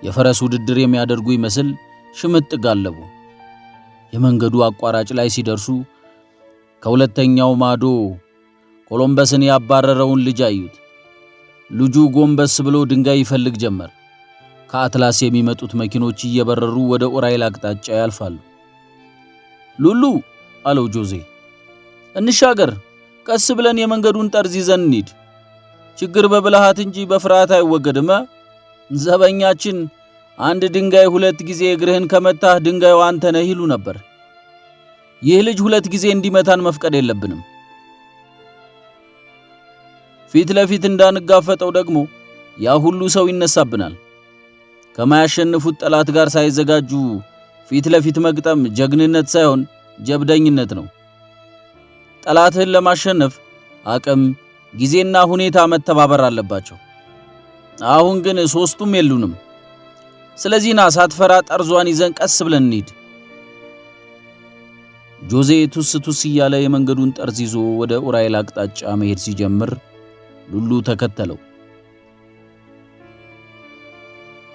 የፈረስ ውድድር የሚያደርጉ ይመስል ሽምጥ ጋለቡ። የመንገዱ አቋራጭ ላይ ሲደርሱ ከሁለተኛው ማዶ ኮሎምበስን ያባረረውን ልጅ አዩት። ልጁ ጎንበስ ብሎ ድንጋይ ይፈልግ ጀመር። ከአትላስ የሚመጡት መኪኖች እየበረሩ ወደ ኡራኤል አቅጣጫ ያልፋሉ። ሉሉ አለው ጆዜ፣ እንሻገር፣ ቀስ ብለን የመንገዱን ጠርዝ ይዘን እንሂድ። ችግር በብልሃት እንጂ በፍርሃት አይወገድም። ዘበኛችን አንድ ድንጋይ ሁለት ጊዜ እግርህን ከመታህ ድንጋዩ አንተ ነህ ይሉ ነበር። ይህ ልጅ ሁለት ጊዜ እንዲመታን መፍቀድ የለብንም። ፊት ለፊት እንዳንጋፈጠው ደግሞ ያ ሁሉ ሰው ይነሳብናል። ከማያሸንፉት ጠላት ጋር ሳይዘጋጁ ፊት ለፊት መግጠም ጀግንነት ሳይሆን ጀብደኝነት ነው። ጠላትህን ለማሸነፍ አቅም፣ ጊዜና ሁኔታ መተባበር አለባቸው። አሁን ግን ሶስቱም የሉንም። ስለዚህ ና ሳትፈራ ጠርዟን ይዘን ቀስ ብለን እንሂድ። ጆዜ ቱስ ቱስ እያለ የመንገዱን ጠርዝ ይዞ ወደ ኡራኤል አቅጣጫ መሄድ ሲጀምር ሉሉ ተከተለው።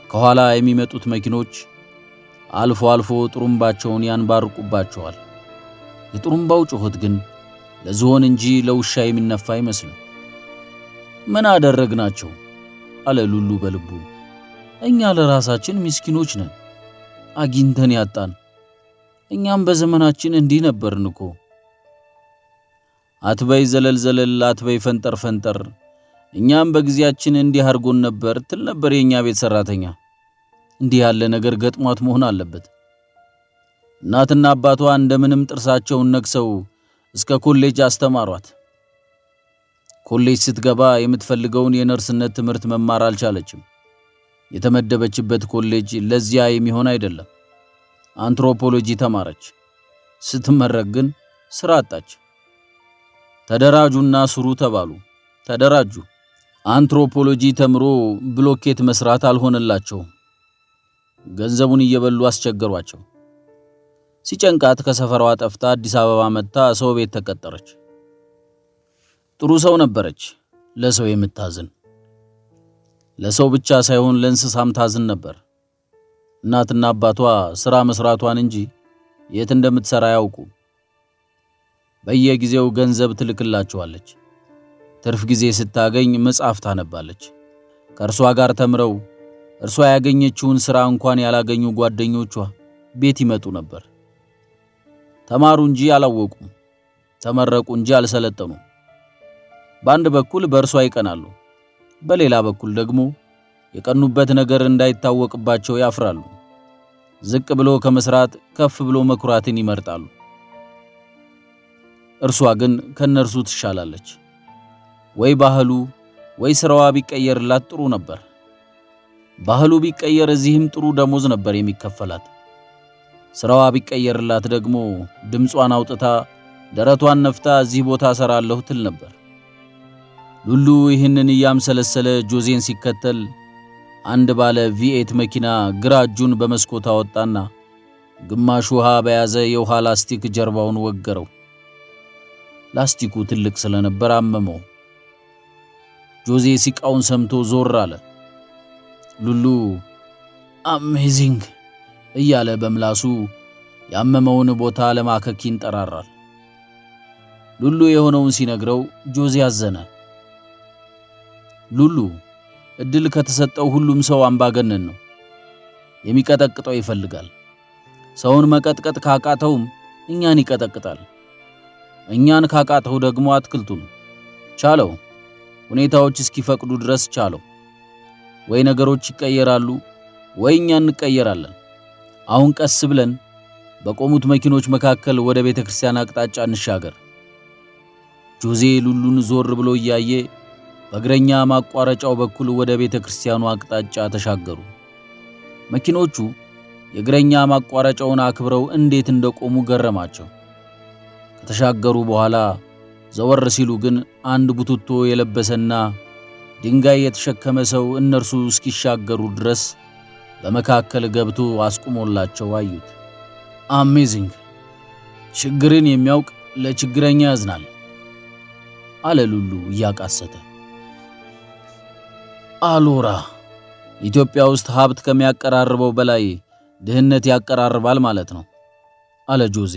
ከኋላ የሚመጡት መኪኖች አልፎ አልፎ ጥሩምባቸውን ያንባርቁባቸዋል። የጥሩምባው ጩኸት ግን ለዝሆን እንጂ ለውሻ የሚነፋ አይመስልም። ምን አደረግናቸው? አለ ሉሉ በልቡ። እኛ ለራሳችን ምስኪኖች ነን፣ አግኝተን ያጣን። እኛም በዘመናችን እንዲህ ነበርን እኮ። አትበይ ዘለል ዘለል፣ አትበይ ፈንጠር ፈንጠር፣ እኛም በጊዜያችን እንዲህ አድርጎን ነበር ትል ነበር የኛ ቤት ሰራተኛ። እንዲህ ያለ ነገር ገጥሟት መሆን አለበት። እናትና አባቷ እንደምንም ጥርሳቸውን ነክሰው እስከ ኮሌጅ አስተማሯት። ኮሌጅ ስትገባ የምትፈልገውን የነርስነት ትምህርት መማር አልቻለችም። የተመደበችበት ኮሌጅ ለዚያ የሚሆን አይደለም። አንትሮፖሎጂ ተማረች። ስትመረቅ ግን ስራ አጣች። ተደራጁና ስሩ ተባሉ። ተደራጁ። አንትሮፖሎጂ ተምሮ ብሎኬት መስራት አልሆነላቸውም። ገንዘቡን እየበሉ አስቸገሯቸው። ሲጨንቃት ከሰፈሯ ጠፍታ አዲስ አበባ መጥታ ሰው ቤት ተቀጠረች። ጥሩ ሰው ነበረች፣ ለሰው የምታዝን። ለሰው ብቻ ሳይሆን ለእንስሳም ታዝን ነበር። እናትና አባቷ ስራ መስራቷን እንጂ የት እንደምትሰራ አያውቁም። በየጊዜው ገንዘብ ትልክላቸዋለች። ትርፍ ጊዜ ስታገኝ መጽሐፍ ታነባለች። ከእርሷ ጋር ተምረው እርሷ ያገኘችውን ሥራ እንኳን ያላገኙ ጓደኞቿ ቤት ይመጡ ነበር። ተማሩ እንጂ አላወቁም፣ ተመረቁ እንጂ አልሰለጠኑም። በአንድ በኩል በእርሷ ይቀናሉ፣ በሌላ በኩል ደግሞ የቀኑበት ነገር እንዳይታወቅባቸው ያፍራሉ። ዝቅ ብሎ ከመስራት ከፍ ብሎ መኩራትን ይመርጣሉ። እርሷ ግን ከነርሱ ትሻላለች። ወይ ባህሉ ወይ ስራዋ ቢቀየርላት ጥሩ ነበር። ባህሉ ቢቀየር እዚህም ጥሩ ደሞዝ ነበር የሚከፈላት። ስራዋ ቢቀየርላት ደግሞ ድምጿን አውጥታ ደረቷን ነፍታ እዚህ ቦታ ሰራለሁ ትል ነበር። ሉሉ ይህንን እያምሰለሰለ ጆዜን ሲከተል አንድ ባለ ቪኤት መኪና ግራ እጁን በመስኮት አወጣና ግማሽ ውሃ በያዘ የውሃ ላስቲክ ጀርባውን ወገረው። ላስቲኩ ትልቅ ስለነበር አመመው። ጆዜ ሲቃውን ሰምቶ ዞር አለ። ሉሉ አሜዚንግ እያለ በምላሱ ያመመውን ቦታ ለማከክ ይንጠራራል። ሉሉ የሆነውን ሲነግረው ጆዜ አዘነ። ሉሉ እድል ከተሰጠው ሁሉም ሰው አምባገነን ነው። የሚቀጠቅጠው ይፈልጋል። ሰውን መቀጥቀጥ ካቃተውም እኛን ይቀጠቅጣል። እኛን ካቃተው ደግሞ አትክልቱን ቻለው። ሁኔታዎች እስኪፈቅዱ ድረስ ቻለው። ወይ ነገሮች ይቀየራሉ ወይ እኛ እንቀየራለን። አሁን ቀስ ብለን በቆሙት መኪኖች መካከል ወደ ቤተክርስቲያን አቅጣጫ እንሻገር። ጆዜ ሉሉን ዞር ብሎ እያየ በእግረኛ ማቋረጫው በኩል ወደ ቤተክርስቲያኑ አቅጣጫ ተሻገሩ። መኪኖቹ የእግረኛ ማቋረጫውን አክብረው እንዴት እንደቆሙ ገረማቸው። ከተሻገሩ በኋላ ዘወር ሲሉ ግን አንድ ቡትቶ የለበሰና ድንጋይ የተሸከመ ሰው እነርሱ እስኪሻገሩ ድረስ በመካከል ገብቶ አስቁሞላቸው አዩት። አሜዚንግ! ችግርን የሚያውቅ ለችግረኛ ያዝናል አለ ሉሉ እያቃሰተ። አሎራ ኢትዮጵያ ውስጥ ሀብት ከሚያቀራርበው በላይ ድህነት ያቀራርባል ማለት ነው አለ ጆዜ።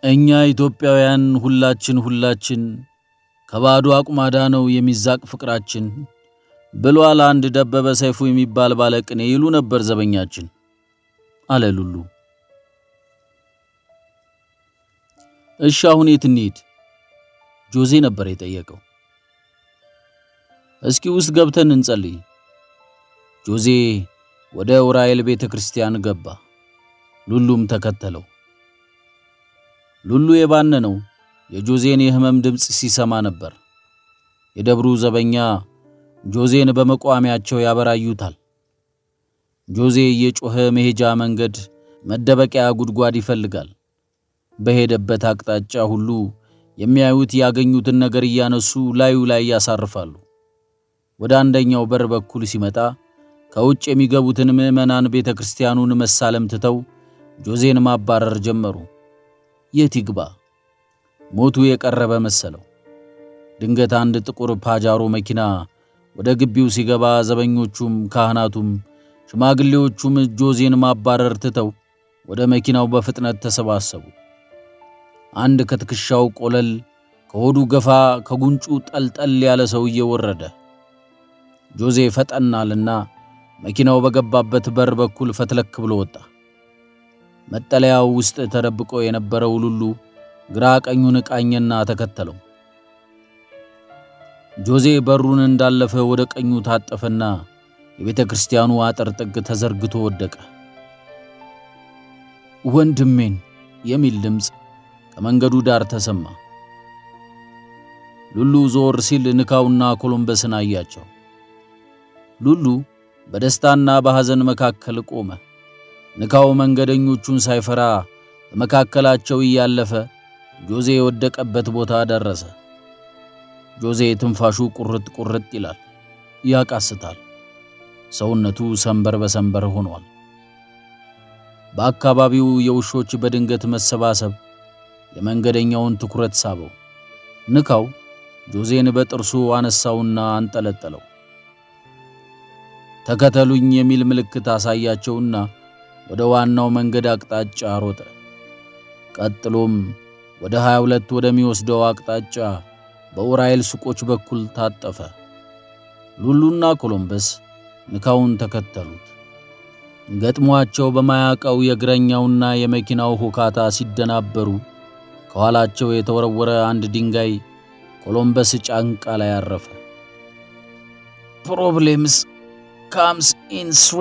እኛ ኢትዮጵያውያን ሁላችን ከባዶ አቁማዳ ነው የሚዛቅ ፍቅራችን ብሏል አንድ ደበበ ሰይፉ የሚባል ባለቅኔ ይሉ ነበር ዘበኛችን አለ ሉሉ። እሺ አሁን የት እንሂድ? ጆዜ ነበር የጠየቀው። እስኪ ውስጥ ገብተን እንጸልይ። ጆዜ ወደ ዑራኤል ቤተክርስቲያን ገባ። ሉሉም ተከተለው። ሉሉ የባነነው የጆዜን የህመም ድምጽ ሲሰማ ነበር። የደብሩ ዘበኛ ጆዜን በመቋሚያቸው ያበራዩታል። ጆዜ እየጮኸ መሄጃ መንገድ፣ መደበቂያ ጉድጓድ ይፈልጋል። በሄደበት አቅጣጫ ሁሉ የሚያዩት ያገኙትን ነገር እያነሱ ላዩ ላይ ያሳርፋሉ። ወደ አንደኛው በር በኩል ሲመጣ ከውጭ የሚገቡትን ምዕመናን ቤተክርስቲያኑን መሳለም ትተው ጆዜን ማባረር ጀመሩ። የት ይግባ? ሞቱ የቀረበ መሰለው። ድንገት አንድ ጥቁር ፓጃሮ መኪና ወደ ግቢው ሲገባ ዘበኞቹም ካህናቱም ሽማግሌዎቹም ጆዜን ማባረር ትተው ወደ መኪናው በፍጥነት ተሰባሰቡ። አንድ ከትከሻው ቆለል ከሆዱ ገፋ ከጉንጩ ጠልጠል ያለ ሰውዬ ወረደ። ጆዜ ፈጠናልና መኪናው በገባበት በር በኩል ፈትለክ ብሎ ወጣ። መጠለያው ውስጥ ተደብቆ የነበረው ሉሉ ግራ ቀኙን ቃኘና ተከተለው። ጆዜ በሩን እንዳለፈ ወደ ቀኙ ታጠፈና የቤተክርስቲያኑ አጥር ጥግ ተዘርግቶ ወደቀ። ወንድሜን የሚል ድምጽ ከመንገዱ ዳር ተሰማ። ሉሉ ዞር ሲል ንካውና ኮሎምበስን አያቸው። ሉሉ በደስታና በሐዘን መካከል ቆመ። ንካው መንገደኞቹን ሳይፈራ በመካከላቸው እያለፈ ጆዜ የወደቀበት ቦታ ደረሰ። ጆዜ ትንፋሹ ቁርጥ ቁርጥ ይላል፣ ያቃስታል። ሰውነቱ ሰንበር በሰንበር ሆኗል። በአካባቢው የውሾች በድንገት መሰባሰብ የመንገደኛውን ትኩረት ሳበው። ንካው ጆዜን በጥርሱ አነሳውና አንጠለጠለው። ተከተሉኝ የሚል ምልክት አሳያቸውና ወደ ዋናው መንገድ አቅጣጫ ሮጠ። ቀጥሎም ወደ 22 ወደሚወስደው አቅጣጫ በኡራኤል ሱቆች በኩል ታጠፈ። ሉሉና ኮሎምበስ ንካውን ተከተሉት። ገጥሟቸው በማያውቀው የእግረኛውና የመኪናው ሁካታ ሲደናበሩ ከኋላቸው የተወረወረ አንድ ድንጋይ ኮሎምበስ ጫንቃ ላይ አረፈ። ፕሮብሌምስ ካምስ ኢን ስሪ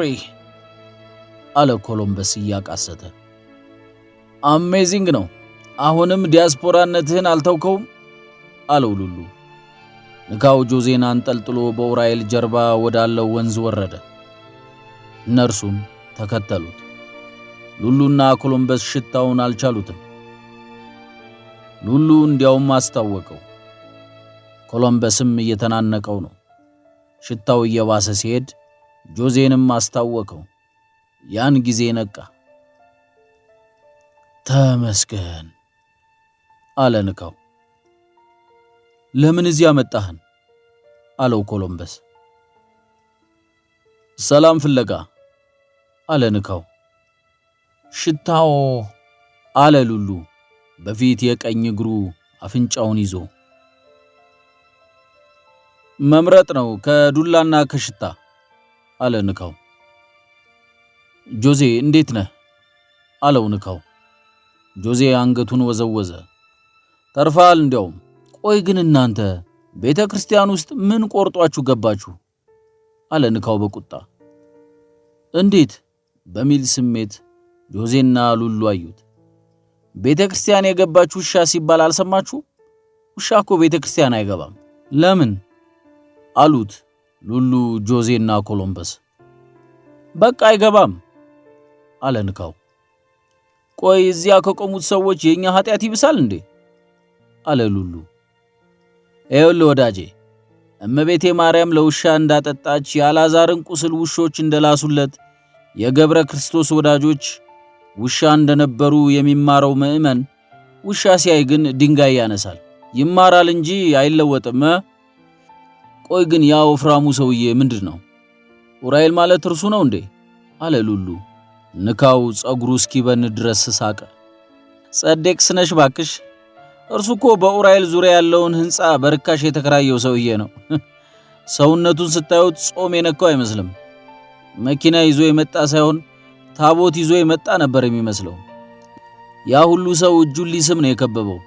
አለ ኮሎምበስ እያቃሰተ። አሜዚንግ ነው። አሁንም ዲያስፖራነትህን አልተውከውም አለው ሉሉ። ንካው ጆዜን አንጠልጥሎ በኡራኤል ጀርባ ወዳለው ወንዝ ወረደ። እነርሱም ተከተሉት። ሉሉና ኮሎምበስ ሽታውን አልቻሉትም። ሉሉ እንዲያውም አስታወቀው። ኮሎምበስም እየተናነቀው ነው። ሽታው እየባሰ ሲሄድ ጆዜንም አስታወቀው። ያን ጊዜ ነቃ። ተመስገን አለ ንካው። ለምን እዚህ አመጣህን? አለው ኮሎምበስ። ሰላም ፍለጋ አለ ንካው። ሽታው አለ ሉሉ በፊት የቀኝ እግሩ አፍንጫውን ይዞ። መምረጥ ነው ከዱላና ከሽታ አለ ንካው። ጆዜ እንዴት ነህ? አለው ንካው። ጆዜ አንገቱን ወዘወዘ። ተርፋል እንዲያውም። ቆይ ግን እናንተ ቤተ ክርስቲያን ውስጥ ምን ቆርጧችሁ ገባችሁ? አለ ንካው በቁጣ። እንዴት በሚል ስሜት ጆዜና ሉሉ አዩት። ቤተ ክርስቲያን የገባችሁ ውሻ ሲባል አልሰማችሁ? ውሻ እኮ ቤተ ክርስቲያን አይገባም። ለምን? አሉት ሉሉ፣ ጆዜና ኮሎምበስ። በቃ አይገባም አለ ንካው። ቆይ እዚያ ከቆሙት ሰዎች የኛ ኃጢአት ይብሳል እንዴ? አለ ሉሉ። ይኸውልህ ወዳጄ፣ እመቤቴ ማርያም ለውሻ እንዳጠጣች የአልዓዛርን ቁስል ውሾች እንደላሱለት የገብረ ክርስቶስ ወዳጆች ውሻ እንደነበሩ የሚማረው ምዕመን ውሻ ሲያይ ግን ድንጋይ ያነሳል። ይማራል እንጂ አይለወጥም። ቆይ ግን ያ ወፍራሙ ሰውዬ ምንድን ነው? ኡራኤል ማለት እርሱ ነው እንዴ? አለ ሉሉ። ንካው ጸጉሩ እስኪበን ድረስ ሳቀ። ጸዴቅስ ነሽ ባክሽ፣ እርሱ እኮ በኡራኤል ዙሪያ ያለውን ሕንፃ በርካሽ የተከራየው ሰውዬ ነው። ሰውነቱን ስታዩት ጾም የነካው አይመስልም። መኪና ይዞ የመጣ ሳይሆን ታቦት ይዞ የመጣ ነበር የሚመስለው። ያ ሁሉ ሰው እጁን ሊስም ነው የከበበው።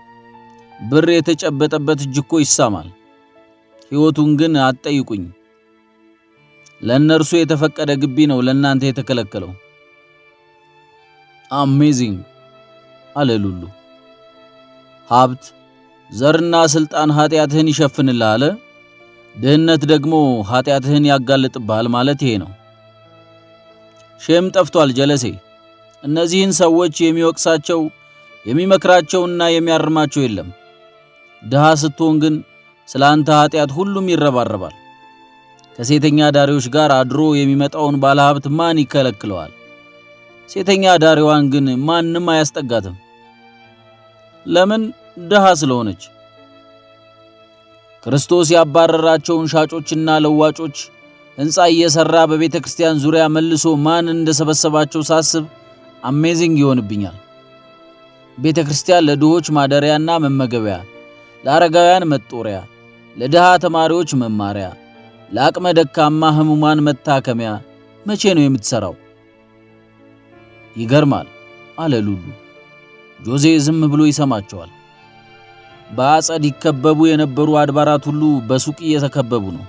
ብር የተጨበጠበት እጅ እኮ ይሳማል። ሕይወቱን ግን አትጠይቁኝ። ለእነርሱ የተፈቀደ ግቢ ነው ለእናንተ የተከለከለው። አሜዚንግ አለ ሉሉ። ሀብት፣ ዘርና ስልጣን ኃጢአትህን ይሸፍንልሃል፣ ድህነት ደግሞ ኃጢአትህን ያጋልጥብሃል ማለት ይሄ ነው። ሼም ጠፍቷል ጀለሴ። እነዚህን ሰዎች የሚወቅሳቸው የሚመክራቸውና የሚያርማቸው የለም። ድሃ ስትሆን ግን ስለ አንተ ኃጢአት ሁሉም ይረባረባል። ከሴተኛ ዳሪዎች ጋር አድሮ የሚመጣውን ባለሀብት ማን ይከለክለዋል? ሴተኛ ዳሪዋን ግን ማንም አያስጠጋትም። ለምን? ድሃ ስለሆነች። ክርስቶስ ያባረራቸውን ሻጮችና ለዋጮች ሕንፃ እየሰራ በቤተ ክርስቲያን ዙሪያ መልሶ ማን እንደሰበሰባቸው ሳስብ አሜዚንግ ይሆንብኛል። ቤተ ክርስቲያን ለድሆች ማደሪያና መመገቢያ፣ ለአረጋውያን መጦሪያ፣ ለድሃ ተማሪዎች መማሪያ፣ ለአቅመ ደካማ ህሙማን መታከሚያ መቼ ነው የምትሰራው? ይገርማል አለ ሉሉ። ጆዜ ዝም ብሎ ይሰማቸዋል። በአጸድ ይከበቡ የነበሩ አድባራት ሁሉ በሱቅ እየተከበቡ ነው።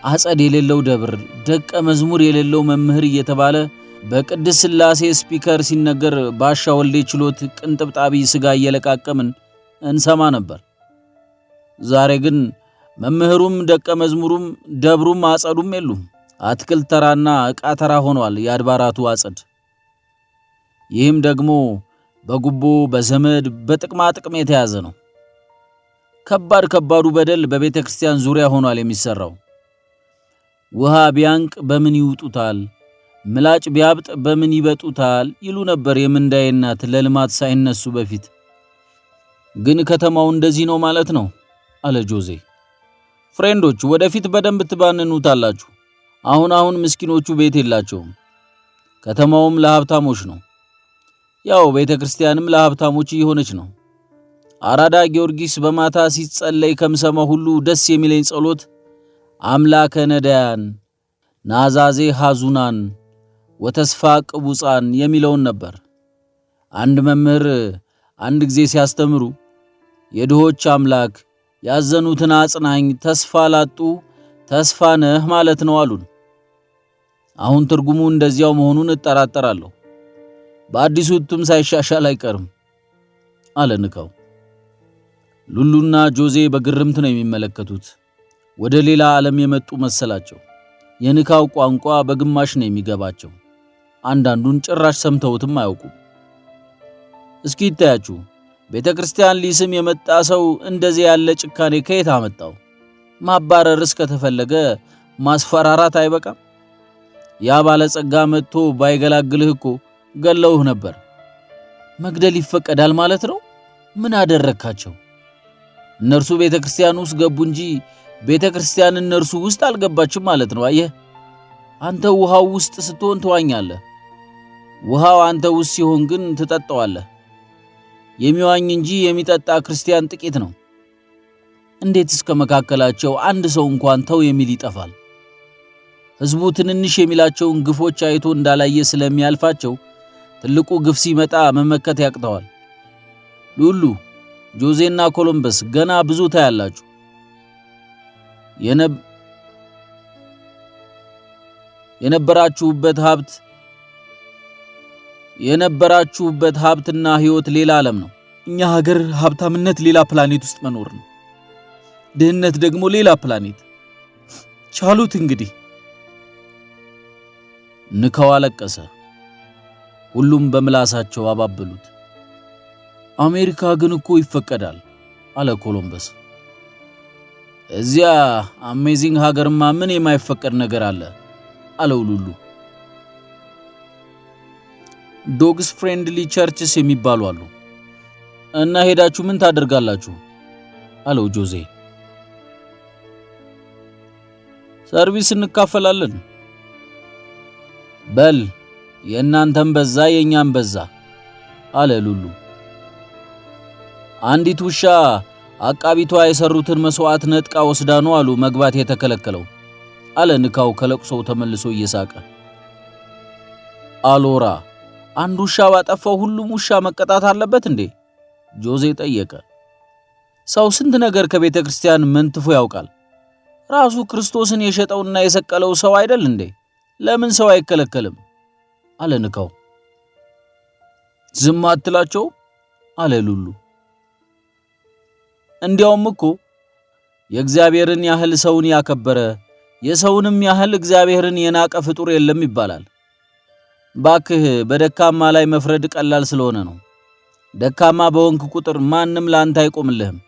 አጸድ የሌለው ደብር፣ ደቀ መዝሙር የሌለው መምህር እየተባለ በቅድስት ሥላሴ ስፒከር ሲነገር ባሻ ወልዴ ችሎት ቅንጥብጣቢ ስጋ እየለቃቀምን እንሰማ ነበር። ዛሬ ግን መምህሩም ደቀ መዝሙሩም ደብሩም አጸዱም የሉም። አትክልት ተራና ዕቃ ተራ ሆኗል የአድባራቱ አጸድ። ይህም ደግሞ በጉቦ በዘመድ በጥቅማ ጥቅም የተያዘ ነው። ከባዱ በደል በቤተ ክርስቲያን ዙሪያ ሆኗል የሚሰራው። ውሃ ቢያንቅ በምን ይውጡታል፣ ምላጭ ቢያብጥ በምን ይበጡታል ይሉ ነበር የምንዳዬ እናት ለልማት ሳይነሱ በፊት። ግን ከተማው እንደዚህ ነው ማለት ነው አለ ጆዜ። ፍሬንዶች ወደፊት በደንብ ትባንኑታላችሁ። አሁን ምስኪኖቹ ቤት የላቸውም። ከተማውም ለሀብታሞች ነው። ያው ቤተ ክርስቲያንም ለሀብታሞች እየሆነች ነው። አራዳ ጊዮርጊስ በማታ ሲጸለይ ከምሰማው ሁሉ ደስ የሚለኝ ጸሎት አምላከ ነዳያን ናዛዜ ሐዙናን ወተስፋ ቅቡፃን የሚለውን ነበር። አንድ መምህር አንድ ጊዜ ሲያስተምሩ የድሆች አምላክ ያዘኑትን አጽናኝ ተስፋ ላጡ ተስፋ ነህ ማለት ነው አሉን። አሁን ትርጉሙ እንደዚያው መሆኑን እጠራጠራለሁ። በአዲሱ እትም ሳይሻሻል አይቀርም አለ ንካው። ሉሉና ጆዜ በግርምት ነው የሚመለከቱት። ወደ ሌላ ዓለም የመጡ መሰላቸው። የንካው ቋንቋ በግማሽ ነው የሚገባቸው። አንዳንዱን ጭራሽ ሰምተውትም አያውቁም። እስኪ ይታያችሁ፣ ቤተ ክርስቲያን ሊስም የመጣ ሰው እንደዚህ ያለ ጭካኔ ከየት አመጣው? ማባረርስ ከተፈለገ ማስፈራራት አይበቃም? ያ ባለጸጋ መጥቶ ባይገላግልህ እኮ ገለውህ ነበር። መግደል ይፈቀዳል ማለት ነው? ምን አደረካቸው? እነርሱ ቤተ ክርስቲያን ውስጥ ገቡ እንጂ ቤተ ክርስቲያን እነርሱ ውስጥ አልገባችም ማለት ነው። አየህ፣ አንተ ውሃው ውስጥ ስትሆን ትዋኛለህ። ውሃው አንተ ውስጥ ሲሆን ግን ትጠጣዋለህ። የሚዋኝ እንጂ የሚጠጣ ክርስቲያን ጥቂት ነው። እንዴት እስከ መካከላቸው አንድ ሰው እንኳን ተው የሚል ይጠፋል? ሕዝቡ ትንንሽ የሚላቸውን ግፎች አይቶ እንዳላየ ስለሚያልፋቸው ትልቁ ግፍ ሲመጣ መመከት ያቅተዋል። ሉሉ፣ ጆዜና ኮሎምበስ ገና ብዙ ታያላችሁ። የነበራችሁበት ሀብትና ሕይወት ሌላ ዓለም ነው። እኛ ሀገር ሀብታምነት ሌላ ፕላኔት ውስጥ መኖር ነው። ድህነት ደግሞ ሌላ ፕላኔት። ቻሉት እንግዲህ። ንካው አለቀሰ። ሁሉም በምላሳቸው አባበሉት። አሜሪካ ግን እኮ ይፈቀዳል አለ ኮሎምበስ። እዚያ አሜዚንግ ሀገርማ ምን የማይፈቀድ ነገር አለ አለው ሉሉ። ዶግስ ፍሬንድሊ ቸርችስ የሚባሉ አሉ። እና ሄዳችሁ ምን ታደርጋላችሁ አለው ጆዜ። ሰርቪስ እንካፈላለን። በል የእናንተም በዛ የኛም በዛ አለ ሉሉ። አንዲት ውሻ አቃቢቷ የሰሩትን መስዋዕት ነጥቃ ወስዳ ነው አሉ መግባት የተከለከለው አለ ንካው ከለቅሶው ተመልሶ እየሳቀ። አሎራ፣ አንድ ውሻ ባጠፋው ሁሉም ውሻ መቀጣት አለበት እንዴ? ጆዜ ጠየቀ። ሰው ስንት ነገር ከቤተ ክርስቲያን መንትፎ ያውቃል። ራሱ ክርስቶስን የሸጠውና የሰቀለው ሰው አይደል እንዴ? ለምን ሰው አይከለከልም? አለ ንካው። ዝም አትላቸው አለ ሉሉ። እንዲያውም እኮ የእግዚአብሔርን ያህል ሰውን ያከበረ የሰውንም ያህል እግዚአብሔርን የናቀ ፍጡር የለም ይባላል። ባክህ በደካማ ላይ መፍረድ ቀላል ስለሆነ ነው። ደካማ በወንክ ቁጥር ማንም ላንተ አይቆምልህም።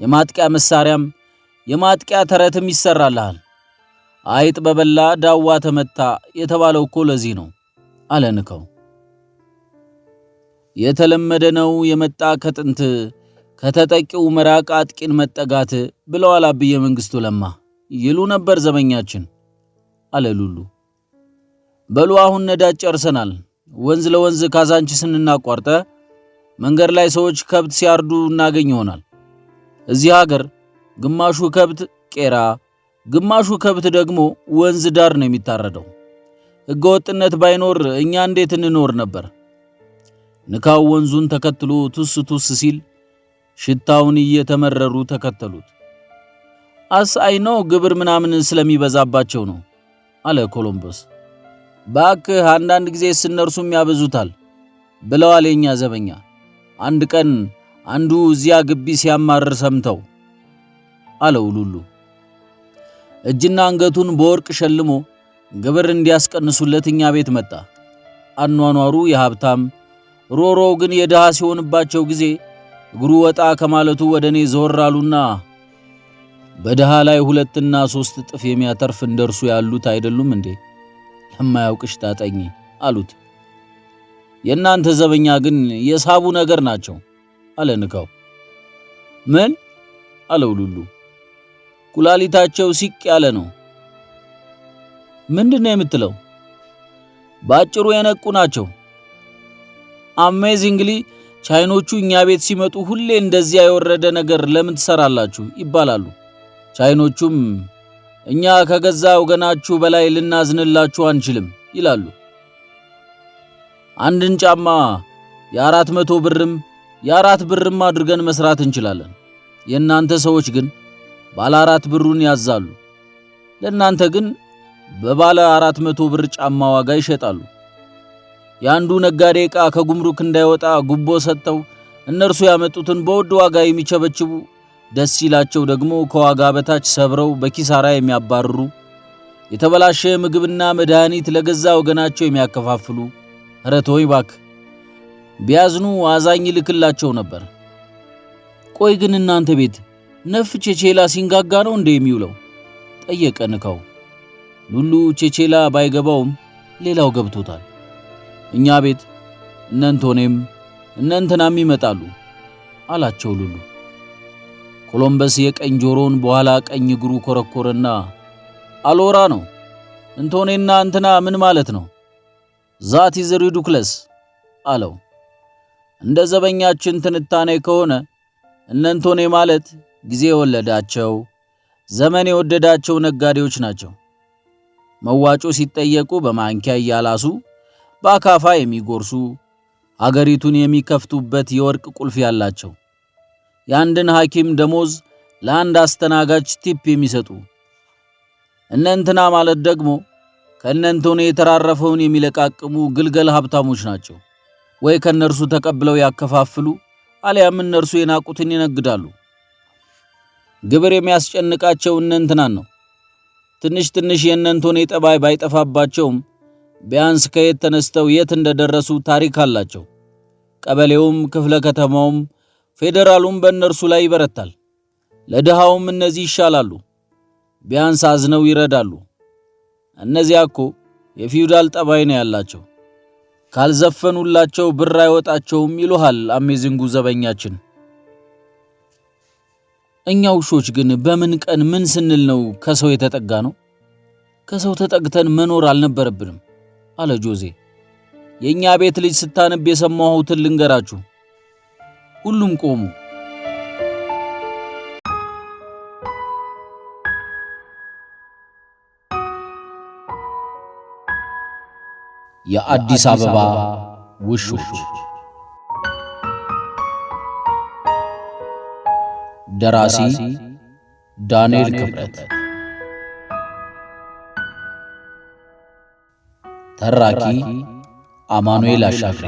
የማጥቂያ መሳሪያም የማጥቂያ ተረትም ይሰራልሃል። አይጥ በበላ ዳዋ ተመታ የተባለው እኮ ለዚህ ነው አለ ንካው። የተለመደ ነው የመጣ ከጥንት ከተጠቂው መራቅ አጥቂን መጠጋት ብለዋል አብየ መንግስቱ ለማ ይሉ ነበር ዘመኛችን አለ ሉሉ። በሉ አሁን ነዳጅ ጨርሰናል። ወንዝ ለወንዝ ካዛንቺስን እናቋርጠ መንገድ ላይ ሰዎች ከብት ሲያርዱ እናገኝ ይሆናል። እዚህ ሀገር ግማሹ ከብት ቄራ፣ ግማሹ ከብት ደግሞ ወንዝ ዳር ነው የሚታረደው። ሕገወጥነት ባይኖር እኛ እንዴት እንኖር ነበር? ንካው ወንዙን ተከትሎ ቱስ ቱስ ሲል ሽታውን እየተመረሩ ተከተሉት። አሳይ ነው ግብር ምናምን ስለሚበዛባቸው ነው አለ ኮሎምበስ። ባክህ አንዳንድ ጊዜ እነርሱም ያበዙታል ብለዋል የኛ ዘበኛ። አንድ ቀን አንዱ እዚያ ግቢ ሲያማርር ሰምተው አለው ሉሉ። እጅና አንገቱን በወርቅ ሸልሞ ግብር እንዲያስቀንሱለት እኛ ቤት መጣ። አኗኗሩ የሀብታም ሮሮው ግን የድሃ ሲሆንባቸው ጊዜ እግሩ ወጣ ከማለቱ ወደኔ ዘወር አሉና በድሃ ላይ 2 እና 3 እጥፍ የሚያተርፍ እንደርሱ ያሉት አይደሉም እንዴ? ለማያውቅሽ ታጠኚ አሉት። የእናንተ ዘበኛ ግን የሳቡ ነገር ናቸው አለ ንካው። ምን አለው ሉሉ። ኩላሊታቸው ሲቅ ያለ ነው። ምንድነው የምትለው? ባጭሩ የነቁ ናቸው። አሜዚንግሊ ቻይኖቹ እኛ ቤት ሲመጡ ሁሌ እንደዚያ የወረደ ነገር ለምን ትሰራላችሁ ይባላሉ። ቻይኖቹም እኛ ከገዛ ወገናችሁ በላይ ልናዝንላችሁ አንችልም ይላሉ። አንድን ጫማ የ400 ብርም የ4 ብርም አድርገን መስራት እንችላለን። የእናንተ ሰዎች ግን ባለ 4 ብሩን ያዛሉ። ለእናንተ ግን በባለ 400 ብር ጫማ ዋጋ ይሸጣሉ። ያንዱ ነጋዴ ዕቃ ከጉምሩክ እንዳይወጣ ጉቦ ሰጥተው እነርሱ ያመጡትን በውድ ዋጋ የሚቸበችቡ፣ ደስ ይላቸው ደግሞ ከዋጋ በታች ሰብረው በኪሳራ የሚያባርሩ፣ የተበላሸ ምግብና መድኃኒት ለገዛ ወገናቸው የሚያከፋፍሉ። ኧረ ተወኝ እባክህ። ቢያዝኑ አዛኝ ልክላቸው ነበር። ቆይ ግን እናንተ ቤት ነፍ ቼቼላ ሲንጋጋ ነው እንደ የሚውለው? ጠየቀ ንካው። ሉሉ ቼቼላ ባይገባውም ሌላው ገብቶታል። እኛ ቤት እነንቶኔም እነንተናም ይመጣሉ አላቸው ሉሉ። ኮሎምበስ የቀኝ ጆሮን በኋላ ቀኝ እግሩ ኮረኮረና አሎራ ነው እንቶኔና እንትና ምን ማለት ነው? ዛት ኢዝ ሪዲኩለስ አለው። እንደ ዘበኛችን ትንታኔ ከሆነ እነንቶኔ ማለት ጊዜ የወለዳቸው ዘመን የወደዳቸው ነጋዴዎች ናቸው። መዋጮ ሲጠየቁ በማንኪያ እያላሱ በአካፋ የሚጎርሱ፣ አገሪቱን የሚከፍቱበት የወርቅ ቁልፍ ያላቸው፣ የአንድን ሐኪም ደሞዝ ለአንድ አስተናጋጅ ቲፕ የሚሰጡ። እነንትና ማለት ደግሞ ከእነንቶኔ የተራረፈውን የሚለቃቅሙ ግልገል ሀብታሞች ናቸው። ወይ ከነርሱ ተቀብለው ያከፋፍሉ አሊያም እነርሱ የናቁትን ይነግዳሉ። ግብር የሚያስጨንቃቸው እነንትናን ነው። ትንሽ የእነንቶኔ ጠባይ ባይጠፋባቸውም ቢያንስ ከየት ተነስተው የት እንደደረሱ ታሪክ አላቸው። ቀበሌውም ክፍለ ከተማውም ፌደራሉም በእነርሱ ላይ ይበረታል። ለድሃውም እነዚህ ይሻላሉ። ቢያንስ አዝነው ይረዳሉ። እነዚያ እኮ የፊውዳል ጠባይ ነው ያላቸው። ካልዘፈኑላቸው ብር አይወጣቸውም ይሉሃል አሜዚንጉ ዘበኛችን። እኛ ውሾች ግን በምን ቀን ምን ስንል ነው ከሰው የተጠጋ ነው? ከሰው ተጠግተን መኖር አልነበረብንም አለ ጆዜ። የኛ ቤት ልጅ ስታነብ የሰማሁትን ልንገራችሁ። ሁሉም ቆሙ። የአዲስ አበባ ውሾች። ደራሲ ዳንኤል ክብረት፣ ተራኪ አማኑኤል አሻግሬ።